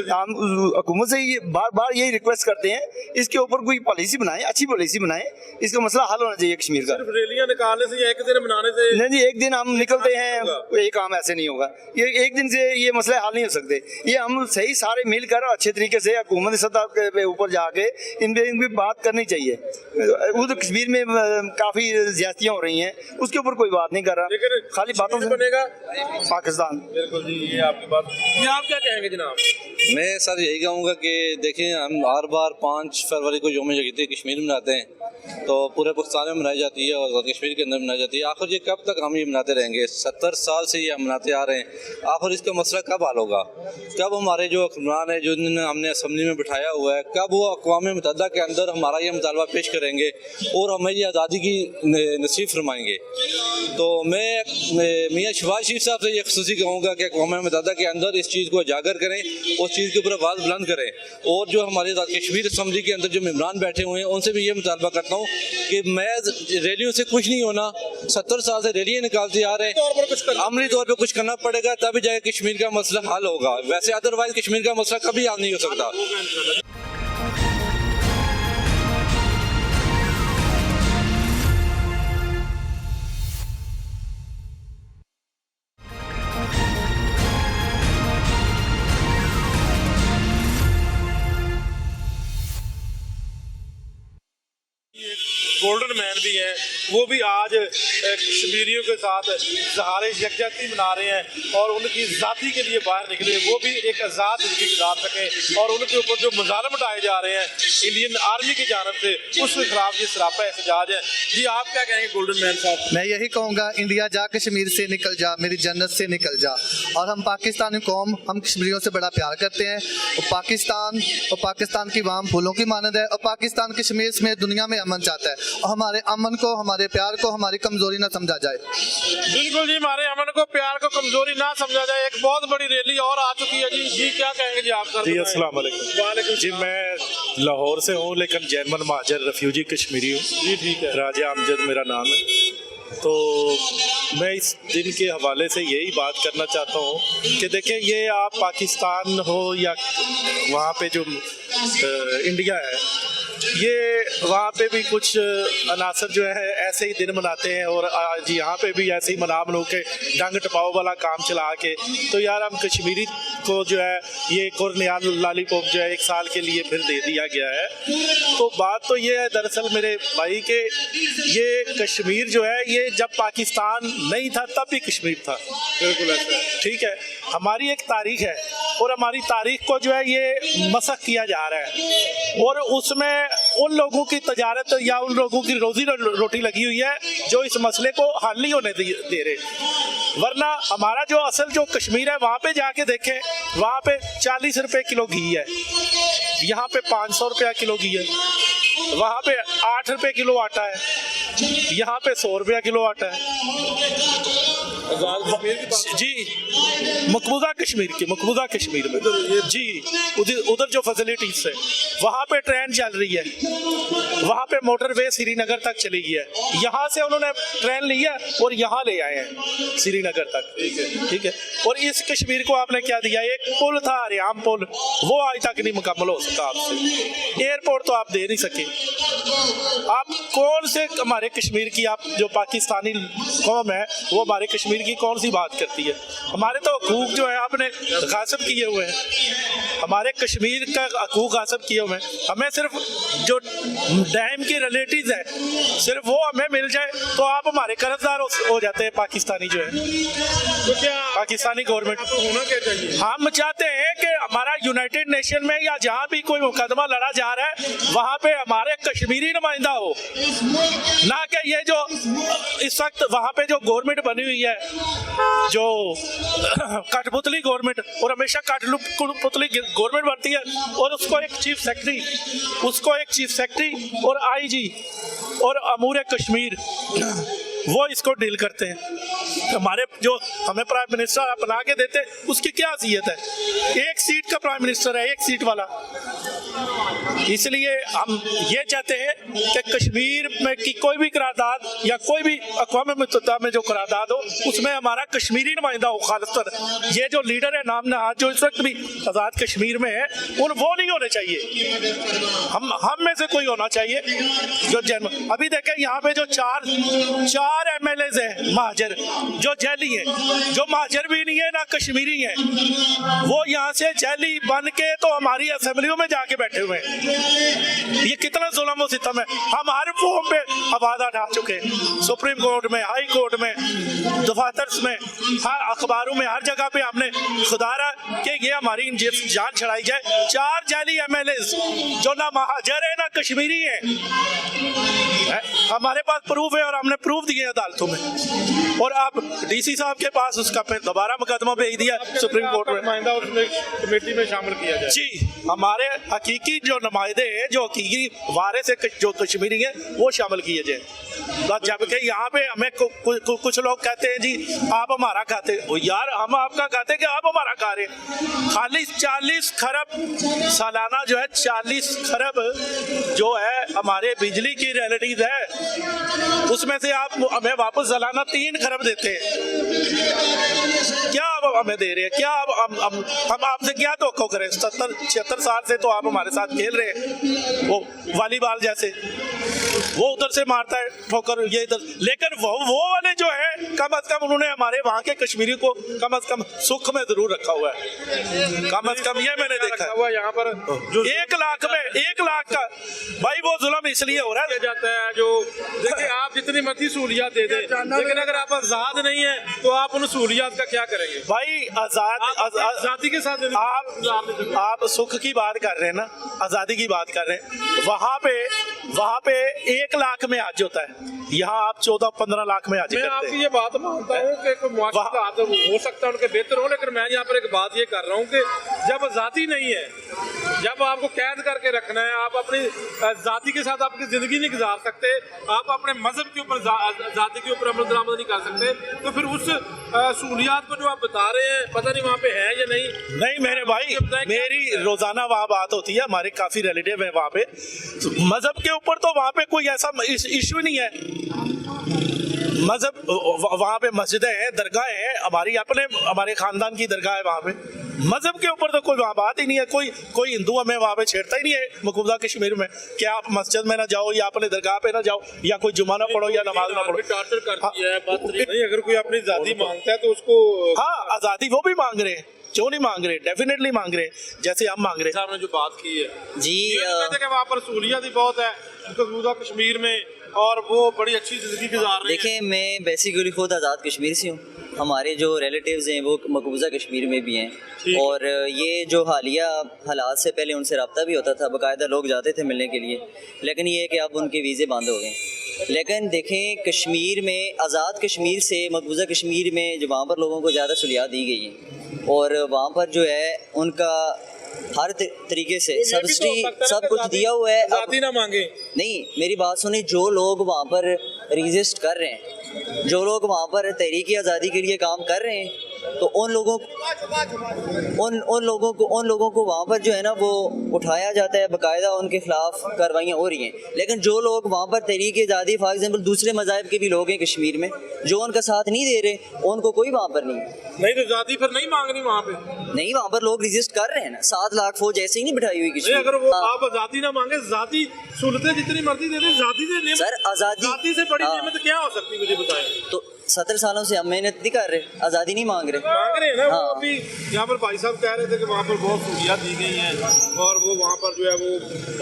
हम हुकूमत से ये बार बार यही रिक्वेस्ट करते हैं, इसके ऊपर कोई पॉलिसी बनाए, अच्छी पॉलिसी बनाए, इसका मसला हल होना चाहिए कश्मीर का। सिर्फ रैलियां निकालने से या एक दिन मनाने से नहीं जी, एक दिन हम निकलते हैं, ये काम ऐसे नहीं होगा, ये एक दिन से ये मसले हल नहीं हो सकते। ये हम सही सारे मिलकर अच्छे तरीके से हुकूमत सतह के ऊपर जाके इन पे बात करनी चाहिए। वो तो कश्मीर में काफ़ी ज्यादतियाँ हो रही हैं, उसके ऊपर कोई बात नहीं कर रहा, खाली बातों से बनेगा पाकिस्तान। बिल्कुल जी, ये आपकी बात। ये आप क्या कहेंगे जनाब? मैं सर यही कहूँगा कि देखें, हम हर बार 5 फरवरी को यौम यकजहती कश्मीर मनाते हैं, तो पूरे पाकिस्तान में मनाई जाती है और कश्मीर के अंदर मनाई जाती है। आखिर ये कब तक हम ये मनाते रहेंगे? 70 साल से ये हम मनाते आ रहे हैं, आखिर इसका मसला कब हल होगा? कब हमारे जो हुक्मरान है, जो हमने असम्बली में बिठाया हुआ है, कब वो अक़वाम मुत्तहिदा के अंदर हमारा ये मुतालबा पेश करेंगे और हमें ये आज़ादी की नसीब फरमाएंगे? तो मैं मियाँ शहबाज शरीफ साहब से ये ख़ुसूसी कहूँगा कि अक़वाम मुत्तहिदा के अंदर इस चीज़ को उजागर करें, उस चीज़ के ऊपर आवाज़ बुलंद करें, और जो हमारे कश्मीर असम्बली के अंदर जो मेम्बरान बैठे हुए हैं उनसे भी ये मुतालबा करता हूँ कि मैं रैलियों से कुछ नहीं होना, 70 साल से रैलियाँ निकालते आ रहे हैं, अमली तौर पर कुछ करना पड़ेगा, तभी जाके कश्मीर का मसला हल होगा, वैसे अदरवाइज कश्मीर का मसला कभी हल नहीं हो सकता। गोल्डन मैन भी हैं, वो भी आज कश्मीरियों के साथ ज़हार यकजहती मना रहे हैं और उनकी ज़ाती के लिए बाहर निकले, वो भी एक आज़ाद ज़िंदगी गुजार सकें, और उनके ऊपर जो मुजालम उठाए जा रहे हैं इंडियन आर्मी की जानब से, उसके खिलाफ ये सरापा एहतजाज है। जी आप क्या कहेंगे गोल्डन मैन साहब? मैं यही कहूँगा, इंडिया जा, कश्मीर से निकल जा, मेरी जन्नत से निकल जा। और हम पाकिस्तानी कौम, हम कश्मीरियों से बड़ा प्यार करते हैं, और पाकिस्तान की वाम फूलों की मानद है, और पाकिस्तान कश्मीर में दुनिया में अमन चाहता है, और हमारे अमन को, हमारे प्यार को हमारी कमजोरी ना समझा जाए। बिल्कुल जी, हमारे अमन को, प्यार को कमजोरी ना समझा जाए। एक बहुत बड़ी रैली और आ चुकी है जी, जी क्या कहेंगे जी आप सर? जी अस्सलाम वालेकुम जी, मैं लाहौर से हूँ लेकिन जर्मन महाजर रेफ्यूजी कश्मीरी हूँ जी। ठीक है, राजा अमजद मेरा नाम है। तो मैं इस दिन के हवाले से यही बात करना चाहता हूँ कि देखें, ये आप पाकिस्तान हो या वहाँ पे जो इंडिया है, ये वहाँ पे भी कुछ अनासर जो है ऐसे ही दिन मनाते हैं, और आज यहाँ पे भी ऐसे ही मना मनो के डंग टपाओ वाला काम चला के, तो यार हम कश्मीरी को जो है ये कुर्नियाल लालीपॉप जो है 1 साल के लिए फिर दे दिया गया है। तो बात तो ये है दरअसल मेरे भाई के, ये कश्मीर जो है ये जब पाकिस्तान नहीं था तब भी कश्मीर था। बिल्कुल ऐसा, ठीक है, हमारी एक तारीख है और हमारी तारीख को जो है ये मसख किया जा रहा है, और उसमें उन लोगों की तजारत या उन लोगों की रोजी रोटी लगी हुई है जो इस मसले को हल नहीं होने दे रहे। वरना हमारा जो असल जो कश्मीर है, वहाँ पे जाके देखें, वहाँ पे 40 रुपए किलो घी है, यहाँ पे 500 रुपया किलो घी है, वहाँ पे 8 रुपए किलो आटा है, यहाँ पे 100 रुपया किलो आटा है। जी मकबूजा कश्मीर में जी उधर जो फैसिलिटीज है, वहाँ पे ट्रेन चल रही है, वहाँ पे मोटरवे श्रीनगर तक चली गई है, यहाँ से उन्होंने ट्रेन ली है और यहाँ ले आए हैं श्रीनगर तक। ठीक है, और इस कश्मीर को आपने क्या दिया? एक पुल था, रियाम पुल, वो आज तक नहीं मुकम्मल हो सका आपसे। एयरपोर्ट तो आप दे नहीं सके। आप कौन से हमारे कश्मीर की, आप जो पाकिस्तानी कौम है वो हमारे कश्मीर की कौन सी बात करती है? हमारे तो हकूक जो है आपने गासिब किए हुए हैं, हमारे कश्मीर का हकूक गासिब किए हुए हैं। हमें सिर्फ जो डैम के रिलेटिव्स है, सिर्फ वो हमें मिल जाए तो आप हमारे कर्जदार हो जाते हैं पाकिस्तानी जो है। तो क्या पाकिस्तानी गवर्नमेंट को होना क्या चाहिए? हम चाहते हैं कि हमारा यूनाइटेड नेशन में या जहाँ भी कोई मुकदमा लड़ा जा रहा है वहाँ पे हमारे कश्मीरी नुमाइंदा हो, ना कि ये जो इस वक्त वहाँ पे जो गवर्नमेंट बनी हुई है, जो कठपुतली गवर्नमेंट, और हमेशा कठपुतली गवर्नमेंट बनती है, और उसको एक चीफ सेक्रेटरी और आईजी और अमूर कश्मीर वो इसको डील करते हैं। हमारे जो हमें प्राइम मिनिस्टर बना के देते उसकी क्या हैसियत है? एक सीट का प्राइम मिनिस्टर है, एक सीट वाला। इसलिए हम ये चाहते हैं कि कश्मीर में की कोई भी करारदाद या कोई भी अक़वाम मुत्तहिदा में जो करारदाद हो उसमें हमारा कश्मीरी नुमाइंदा हो खालिस्तान। ये जो लीडर है नाम नहाद जो इस वक्त भी आज़ाद कश्मीर में है वो नहीं होने चाहिए, हम में से कोई होना चाहिए जो जन्म। अभी देखें यहाँ पे जो चार एमएलए हैं महाजर जो जैली हैं, जो महाजर भी नहीं है ना कश्मीरी हैं, वो यहाँ से जैली बन के तो हमारी असेंबलियों में जाके बैठे हुए हैं। ये कितना जुल्म व सितम है। हम हर फॉर्म पे आवाज़ उठा चुके हैं, सुप्रीम कोर्ट में, हाई कोर्ट में, दफातर में, हर अखबारों में, हर जगह पे हमने खुदारा कि ये हमारी जान छड़ाई जाए। 4 जैली एमएलए जो ना महाजर है ना कश्मीरी है, हमारे पास प्रूफ है और हमने प्रूफ दिए अदालतों में, और अब डीसी साहब के पास उसका फिर दोबारा मुकदमा भेज दिया सुप्रीम कोर्ट में, कमेटी में शामिल किया जाए। जी, हमारे हकीकी जो नुमाइंदे हैं, जो हकीकी वारिस है जो कश्मीरी हैं, वो शामिल किए जाए। जबकि यहाँ पे हमें कुछ लोग कहते हैं जी आप हमारा खाते, यार हम आपका खाते कि आप हमारा खा रहे। खाली 40 खरब सालाना जो है, 40 खरब जो है हमारे बिजली की रियलिटीज है, उसमें से आप हमें वापस सालाना 3 खरब देते हैं। क्या आप हमें दे रहे हैं? क्या हम आपसे क्या धोखा करें? 70-76 साल से तो आप हमारे साथ खेल रहे हैं वो वॉलीबॉल जैसे, वो उधर से मारता है ठोकर, ये इधर, लेकिन वो वाले जो है कम अज कम उन्होंने हमारे वहाँ के कश्मीरी को कम अज कम सुख में जरूर रखा हुआ है। कम अज कम ये मैंने देखा हुआ यहाँ पर जो 1 लाख में 1 लाख का भाई वो जुल्म इसलिए हो रहा है जाता है। जो देखिए आप जितनी मर्जी सहूलियात दे दें, लेकिन अगर आप आजाद नहीं है तो आप उन सहूलियात का क्या करेंगे भाई? आजादी के साथ आप सुख की बात कर रहे हैं ना, आजादी की बात कर रहे हैं। वहाँ पे 1 लाख में हज होता है, यहाँ आप 14-15 लाख में हज करते हैं। मैं आपकी ये बात मानता हूँ कि कोई मुआशरा हो सकता है उनके बेहतर हो, लेकिन मैं यहाँ पर एक बात ये कर रहा हूँ कि जब आजादी नहीं है, जब आपको कैद करके रखना है, आप अपनी जाति के साथ आपकी जिंदगी नहीं गुजार सकते, आप अपने मजहब के ऊपर जाति के ऊपर अमल दरामद नहीं कर सकते, तो फिर उस सहूलियात को जो आप बता रहे हैं पता नहीं वहाँ पे है या नहीं मेरे भाई, मेरी रोजाना वहाँ बात होती है, हमारे काफी रिलेटिव है वहाँ पे। मजहब के ऊपर तो वहाँ पे कोई ऐसा इशू नहीं है। मजहब वहाँ पे मस्जिदें हैं, दरगाह हैं, हमारे खानदान की दरगाह है वहाँ पे। मजहब के ऊपर तो कोई वहाँ बात ही नहीं है। कोई हिंदू हमें वहाँ पे छेड़ता ही नहीं है मकबूजा कश्मीर में कि आप मस्जिद में ना जाओ या अपने दरगाह पे ना जाओ या कोई जुमा ना पढ़ो या नमाज ना पढ़ो। टॉर्चर करती है नहीं, अगर कोई अपनी आजादी मांगता है तो उसको, हाँ आजादी वो भी मांग रहे हैं, क्यों नहीं मांग रहे? डेफिनेटली मांग रहे हैं, जैसे हम मांग रहे हैं। साहब ने जो बात की है जी, कहते हैं वहाँ पर सहूलियत ही बहुत है मकबूजा कश्मीर में और वो बड़ी अच्छी जिंदगी गुजार रहे हैं। देखिए मैं बेसिकली खुद आज़ाद कश्मीर से हूँ, हमारे जो रिलेटिव्स हैं वो मकबूजा कश्मीर में भी हैं, और ये जो हालिया हालात से पहले उनसे रब्ता भी होता था, बाकायदा लोग जाते थे मिलने के लिए, लेकिन ये है कि अब उनके वीज़े बंद हो गए। लेकिन देखें कश्मीर में, आज़ाद कश्मीर से मकबूजा कश्मीर में जो वहाँ पर लोगों को ज़्यादा सहूलियात दी गई हैं, और वहाँ पर जो है उनका हर तरीके से सब्सिडी सब कुछ दिया हुआ है। आज़ादी ना मांगे नहीं, मेरी बात सुनी, जो लोग वहाँ पर रजिस्ट कर रहे हैं, जो लोग वहाँ पर तहरीक आज़ादी के लिए काम कर रहे हैं, तो उन लोगों को वहाँ पर जो है ना वो उठाया जाता है, बाकायदा उनके खिलाफ कार्रवाइयाँ हो रही हैं। लेकिन जो लोग वहाँ पर तहरीक आज़ादी, फॉर एग्जाम्पल दूसरे मज़ाहिब के भी लोग हैं कश्मीर में, जो उनका साथ नहीं दे रहे, उनको कोई वहाँ पर नहीं तो आज़ादी फिर नहीं मांगनी वहाँ पे। नहीं, वहाँ पर लोग रजिस्ट कर रहे हैं ना, 7 लाख फौज ऐसे ही नहीं बिठाई हुई कश्मीर। अगर वो आप आज़ादी ना मांगे, जाती सहूलतें जितनी मर्जी दे दें, जाति से सर आज़ादी से बड़ी नेमत क्या हो सकती है मुझे बताएं। तो 70 सालों से हम मेहनत नहीं कर रहे, आज़ादी नहीं मांग रहे हैं ना। हाँ। वो अभी यहाँ पर भाई साहब कह रहे थे कि वहाँ पर बहुत सहूलियात दी गई हैं और वो वहाँ पर जो है वो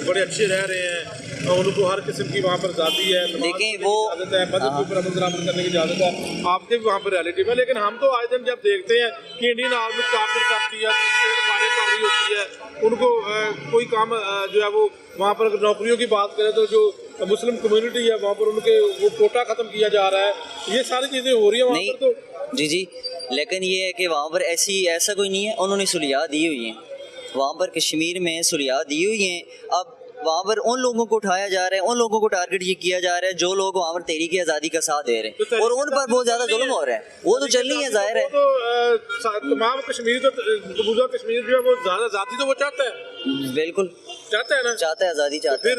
बड़े अच्छे रह रहे हैं और उनको हर किस्म की वहाँ पर आज़ादी है, लेकिन वो इजाज़त है, मदद के ऊपर अमल दरामद करने की इजाज़त है, आपके भी वहाँ पर रियलिटी में। लेकिन हम तो आए दिन जब देखते हैं कि इंडियन आर्मी काफिर करती है, फायरिंग कर रही होती है, उनको कोई काम जो है वो वहाँ पर नौकरियों की बात करें तो जो मुस्लिम कम्युनिटी है वहाँ पर उनके वो कोटा खत्म किया जा रहा है, ये सारी चीज़ें हो रही है वहाँ पर। तो जी, लेकिन ये है कि वहाँ पर ऐसा कोई नहीं है, उन्होंने सुलह दी हुई है, वहाँ पर कश्मीर में सुलह दी हुई है। अब वहाँ पर उन लोगों को उठाया जा रहा है, उन लोगों को टारगेट ये किया जा रहा है जो लोग वहाँ पर तहरीक आज़ादी का साथ दे रहे हैं और उन पर बहुत ज़्यादा जुल्म हो रहा है, वो तो चल रही है, जाहिर है। तो तमाम कश्मीरी तो मकबूजा कश्मीर जो है वो ज़्यादा आज़ादी तो वो चाहता है, बिल्कुल चाहता है ना, चाहता है, आज़ादी चाहता है,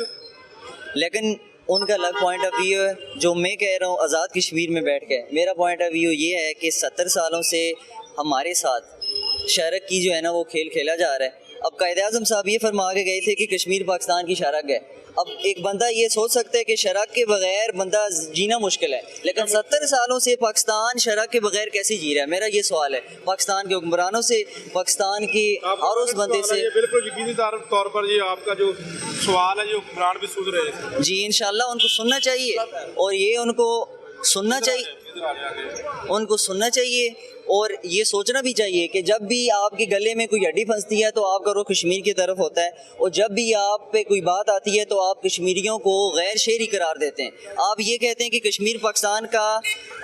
लेकिन उनका अलग पॉइंट ऑफ व्यू है। जो मैं कह रहा हूँ आज़ाद कश्मीर में बैठ के, मेरा पॉइंट ऑफ व्यू ये है कि 70 सालों से हमारे साथ शरक की जो है ना वो खेल खेला जा रहा है। अब कायदे आज़म साहब ये फरमा के गए थे कि कश्मीर पाकिस्तान की शरक है। अब एक बंदा ये सोच सकता है कि शरक के बगैर बंदा जीना मुश्किल है, लेकिन 70 सालों से पाकिस्तान शरक के बगैर कैसे जी रहा है, मेरा ये सवाल है। पाकिस्तान के हुक्मरानों से, पाकिस्तान के हर उस बंदे से। बिल्कुल यकीनी तौर पर ये आपका जो सवाल है ये हुक्मरान भी सुन रहे हैं जी, इंशाल्लाह उनको सुनना चाहिए और ये उनको सुनना चाहिए, उनको सुनना चाहिए और ये सोचना भी चाहिए कि जब भी आपके गले में कोई हड्डी फंसती है तो आपका रुख कश्मीर की तरफ होता है और जब भी आप पे कोई बात आती है तो आप कश्मीरियों को गैर शहरी करार देते हैं। आप ये कहते हैं कि कश्मीर पाकिस्तान का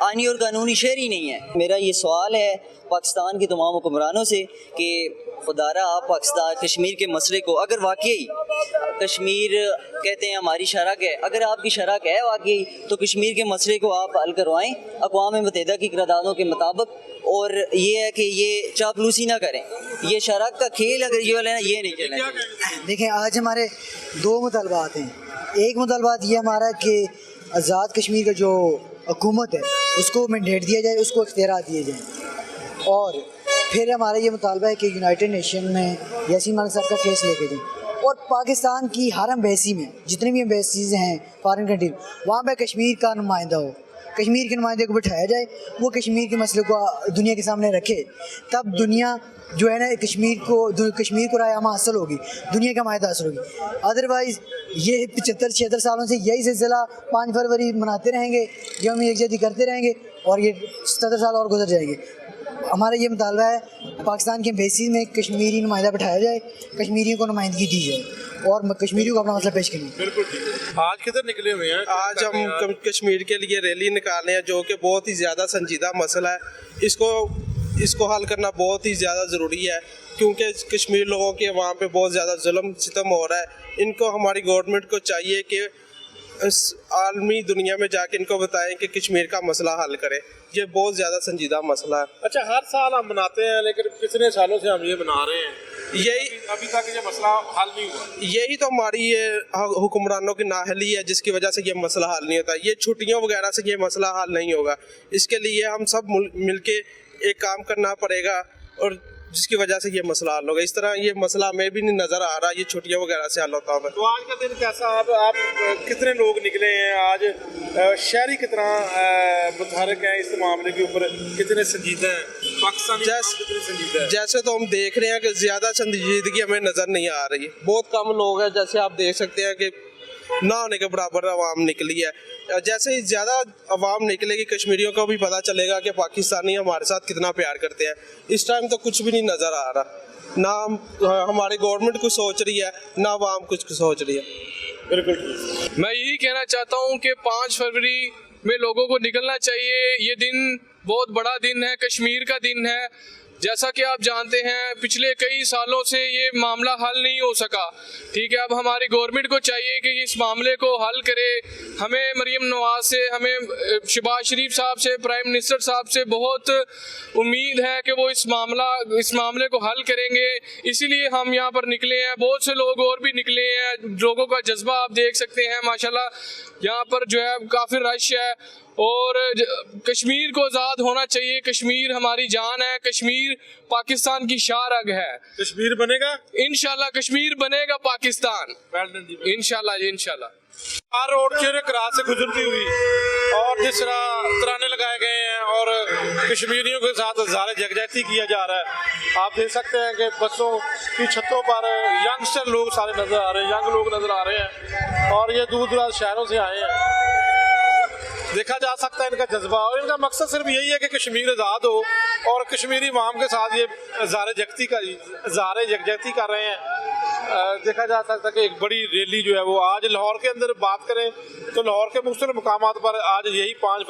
आईनी और कानूनी शहरी नहीं है। मेरा ये सवाल है पाकिस्तान के तमाम हुक्मरानों से कि खुदारा आप पाकिस्तान कश्मीर के मसले को, अगर वाकई कश्मीर कहते हैं हमारी शरक है, अगर आपकी शरक है वाकई तो कश्मीर के मसले को आप हल करवाएं अक़वाम मुत्तहिदा की करारदादों के मुताबिक। और ये है कि ये चापलूसी ना करें, ये शरक का खेल अगर ये वाला है ना, ये नहीं खेलना चाहिए। देखें, आज हमारे दो मुतालबात हैं। एक मुतालबात ये हमारा कि आज़ाद कश्मीर का जो हुकूमत है उसको मैंडेट दिया जाए, उसको इख्तियार दिए जाए। और फिर हमारा ये मुतालबा है कि यूनाइटेड नेशन में यासीन मलिक साहब का केस लेके जाए और पाकिस्तान की हर एम्बेसी में जितनी भी एम्बेसीज़ हैं फॉरेन कंट्री, वहाँ पे कश्मीर का नुमाइंदा हो, कश्मीर के नुमाइंदे को बिठाया जाए, वो कश्मीर के मसले को दुनिया के सामने रखे। तब दुनिया जो है ना कश्मीर को राय आमा हासिल होगी, दुनिया का मायदा हासिल होगी। अदरवाइज़ ये 75-76 सालों से यही सिलसिला 5 फरवरी मनाते रहेंगे, यौम यकजहती करते रहेंगे और ये 70 साल और गुजर जाएंगे। हमारा ये मुतालबा है पाकिस्तान के एम्बेसी में कश्मीरी नुमाइंदा बिठाया जाए, कश्मीरियों को नुमाइंदगी दी जाए और कश्मीरियों को अपना मसला पेश करें। बिल्कुल ठीक। आज किधर निकले हुए हैं? आज हम कश्मीर के लिए रैली निकाले हैं जो कि बहुत ही ज़्यादा संजीदा मसला है। इसको हल करना बहुत ही ज़्यादा ज़रूरी है क्योंकि कश्मीर लोगों के वहाँ पे बहुत ज़्यादा जुल्म सितम हो रहा है। इनको हमारी गवर्नमेंट को चाहिए कि इस आलमी दुनिया में जाके इनको बताएं कि कश्मीर का मसला हल करें। ये बहुत ज़्यादा संजीदा मसला है। अच्छा, हर साल हम मनाते हैं लेकिन कितने सालों से हम ये मना रहे हैं, यही अभी तक ये मसला हल नहीं हुआ। यही तो हमारी ये हुक्मरानों की नाअहली है जिसकी वजह से ये मसला हल नहीं होता। ये छुट्टियों वगैरह से ये मसला हल नहीं होगा। इसके लिए हम सब मिलके एक काम करना पड़ेगा और जिसकी वजह से ये मसला हल होगा। इस तरह ये मसला हमें भी नहीं नज़र आ रहा ये छुट्टियों वगैरह से हल होता है। तो आज का दिन कैसा, आप कितने लोग निकले हैं आज, शहरी कितना मुतहरक हैं इस मामले के ऊपर, कितने संजीदा हैं पाकिस्तानी, कितने संजीदा हैं? जैसे तो हम देख रहे हैं कि ज़्यादा संजीदगी हमें नज़र नहीं आ रही, बहुत कम लोग हैं। जैसे आप देख सकते हैं कि ना होने के बराबर आवाम निकली है। जैसे ही ज़्यादा आवाम निकलेगी कश्मीरियों को भी पता चलेगा कि पाकिस्तानी हमारे साथ कितना प्यार करते हैं। इस टाइम तो कुछ भी नहीं नज़र आ रहा, ना हमारी गवर्नमेंट कुछ सोच रही है ना आवाम कुछ सोच रही है। बिल्कुल, मैं यही कहना चाहता हूँ कि 5 फरवरी में लोगों को निकलना चाहिए। ये दिन बहुत बड़ा दिन है, कश्मीर का दिन है। जैसा कि आप जानते हैं पिछले कई सालों से ये मामला हल नहीं हो सका, ठीक है। अब हमारी गवर्नमेंट को चाहिए कि इस मामले को हल करे। हमें मरीम नवाज से, हमें शहबाज शरीफ साहब से, प्राइम मिनिस्टर साहब से बहुत उम्मीद है कि वो इस मामले को हल करेंगे। इसीलिए हम यहाँ पर निकले हैं। बहुत से लोग और भी निकले हैं, लोगों का जज्बा आप देख सकते हैं माशाल्लाह। यहाँ पर जो है काफ़ी रश है और कश्मीर को आज़ाद होना चाहिए। कश्मीर हमारी जान है, कश्मीर पाकिस्तान की शाह रग है। कश्मीर बनेगा इंशाल्लाह, कश्मीर बनेगा पाकिस्तान, इंशाल्लाह जी इंशाल्लाह। हर रोड चेहरे करार से गुजरती हुई और जिस तरह तराने लगाए गए हैं और कश्मीरियों के साथ हज़ारे जगजैती किया जा रहा है। आप देख सकते हैं कि बसों की छतों पर यंगस्टर लोग सारे नजर आ रहे हैं, यंग लोग नजर आ रहे हैं और ये दूर दराज शहरों से आए हैं। देखा जा सकता है इनका जज्बा और इनका मकसद सिर्फ यही है कि कश्मीर आज़ाद हो और कश्मीरी इमाम के साथ ये हज़ारे जगजैती कर रहे हैं। देखा जा सकता है कि एक बड़ी रैली जो है वो आज लाहौर के अंदर बात करें तो लाहौर के मुख्तलिफ मुकामात पर आज यही 5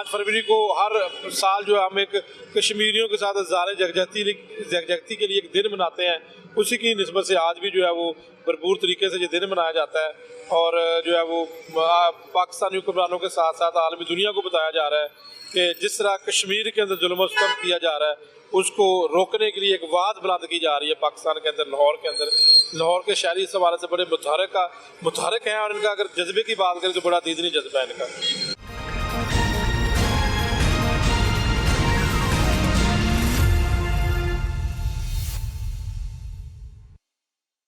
फरवरी को हर साल जो हम एक कश्मीरियों के साथ हज़ारे जगजैती के लिए एक दिन मनाते हैं। उसी की निस्बत से आज भी जो है वो भरपूर तरीके से ये दिन मनाया जाता है और जो है वो पाकिस्तानी हुक्मरानों के साथ साथ आलमी दुनिया को बताया जा रहा है कि जिस तरह कश्मीर के अंदर जुल्म और सितम किया जा रहा है उसको रोकने के लिए एक आवाज़ बुलंद की जा रही है पाकिस्तान के अंदर। लाहौर के शहरी इस हवाले से बड़े मुतहरक हैं और इनका अगर जज्बे की बात करें तो बड़ा दीदनी जज्बा है इनका।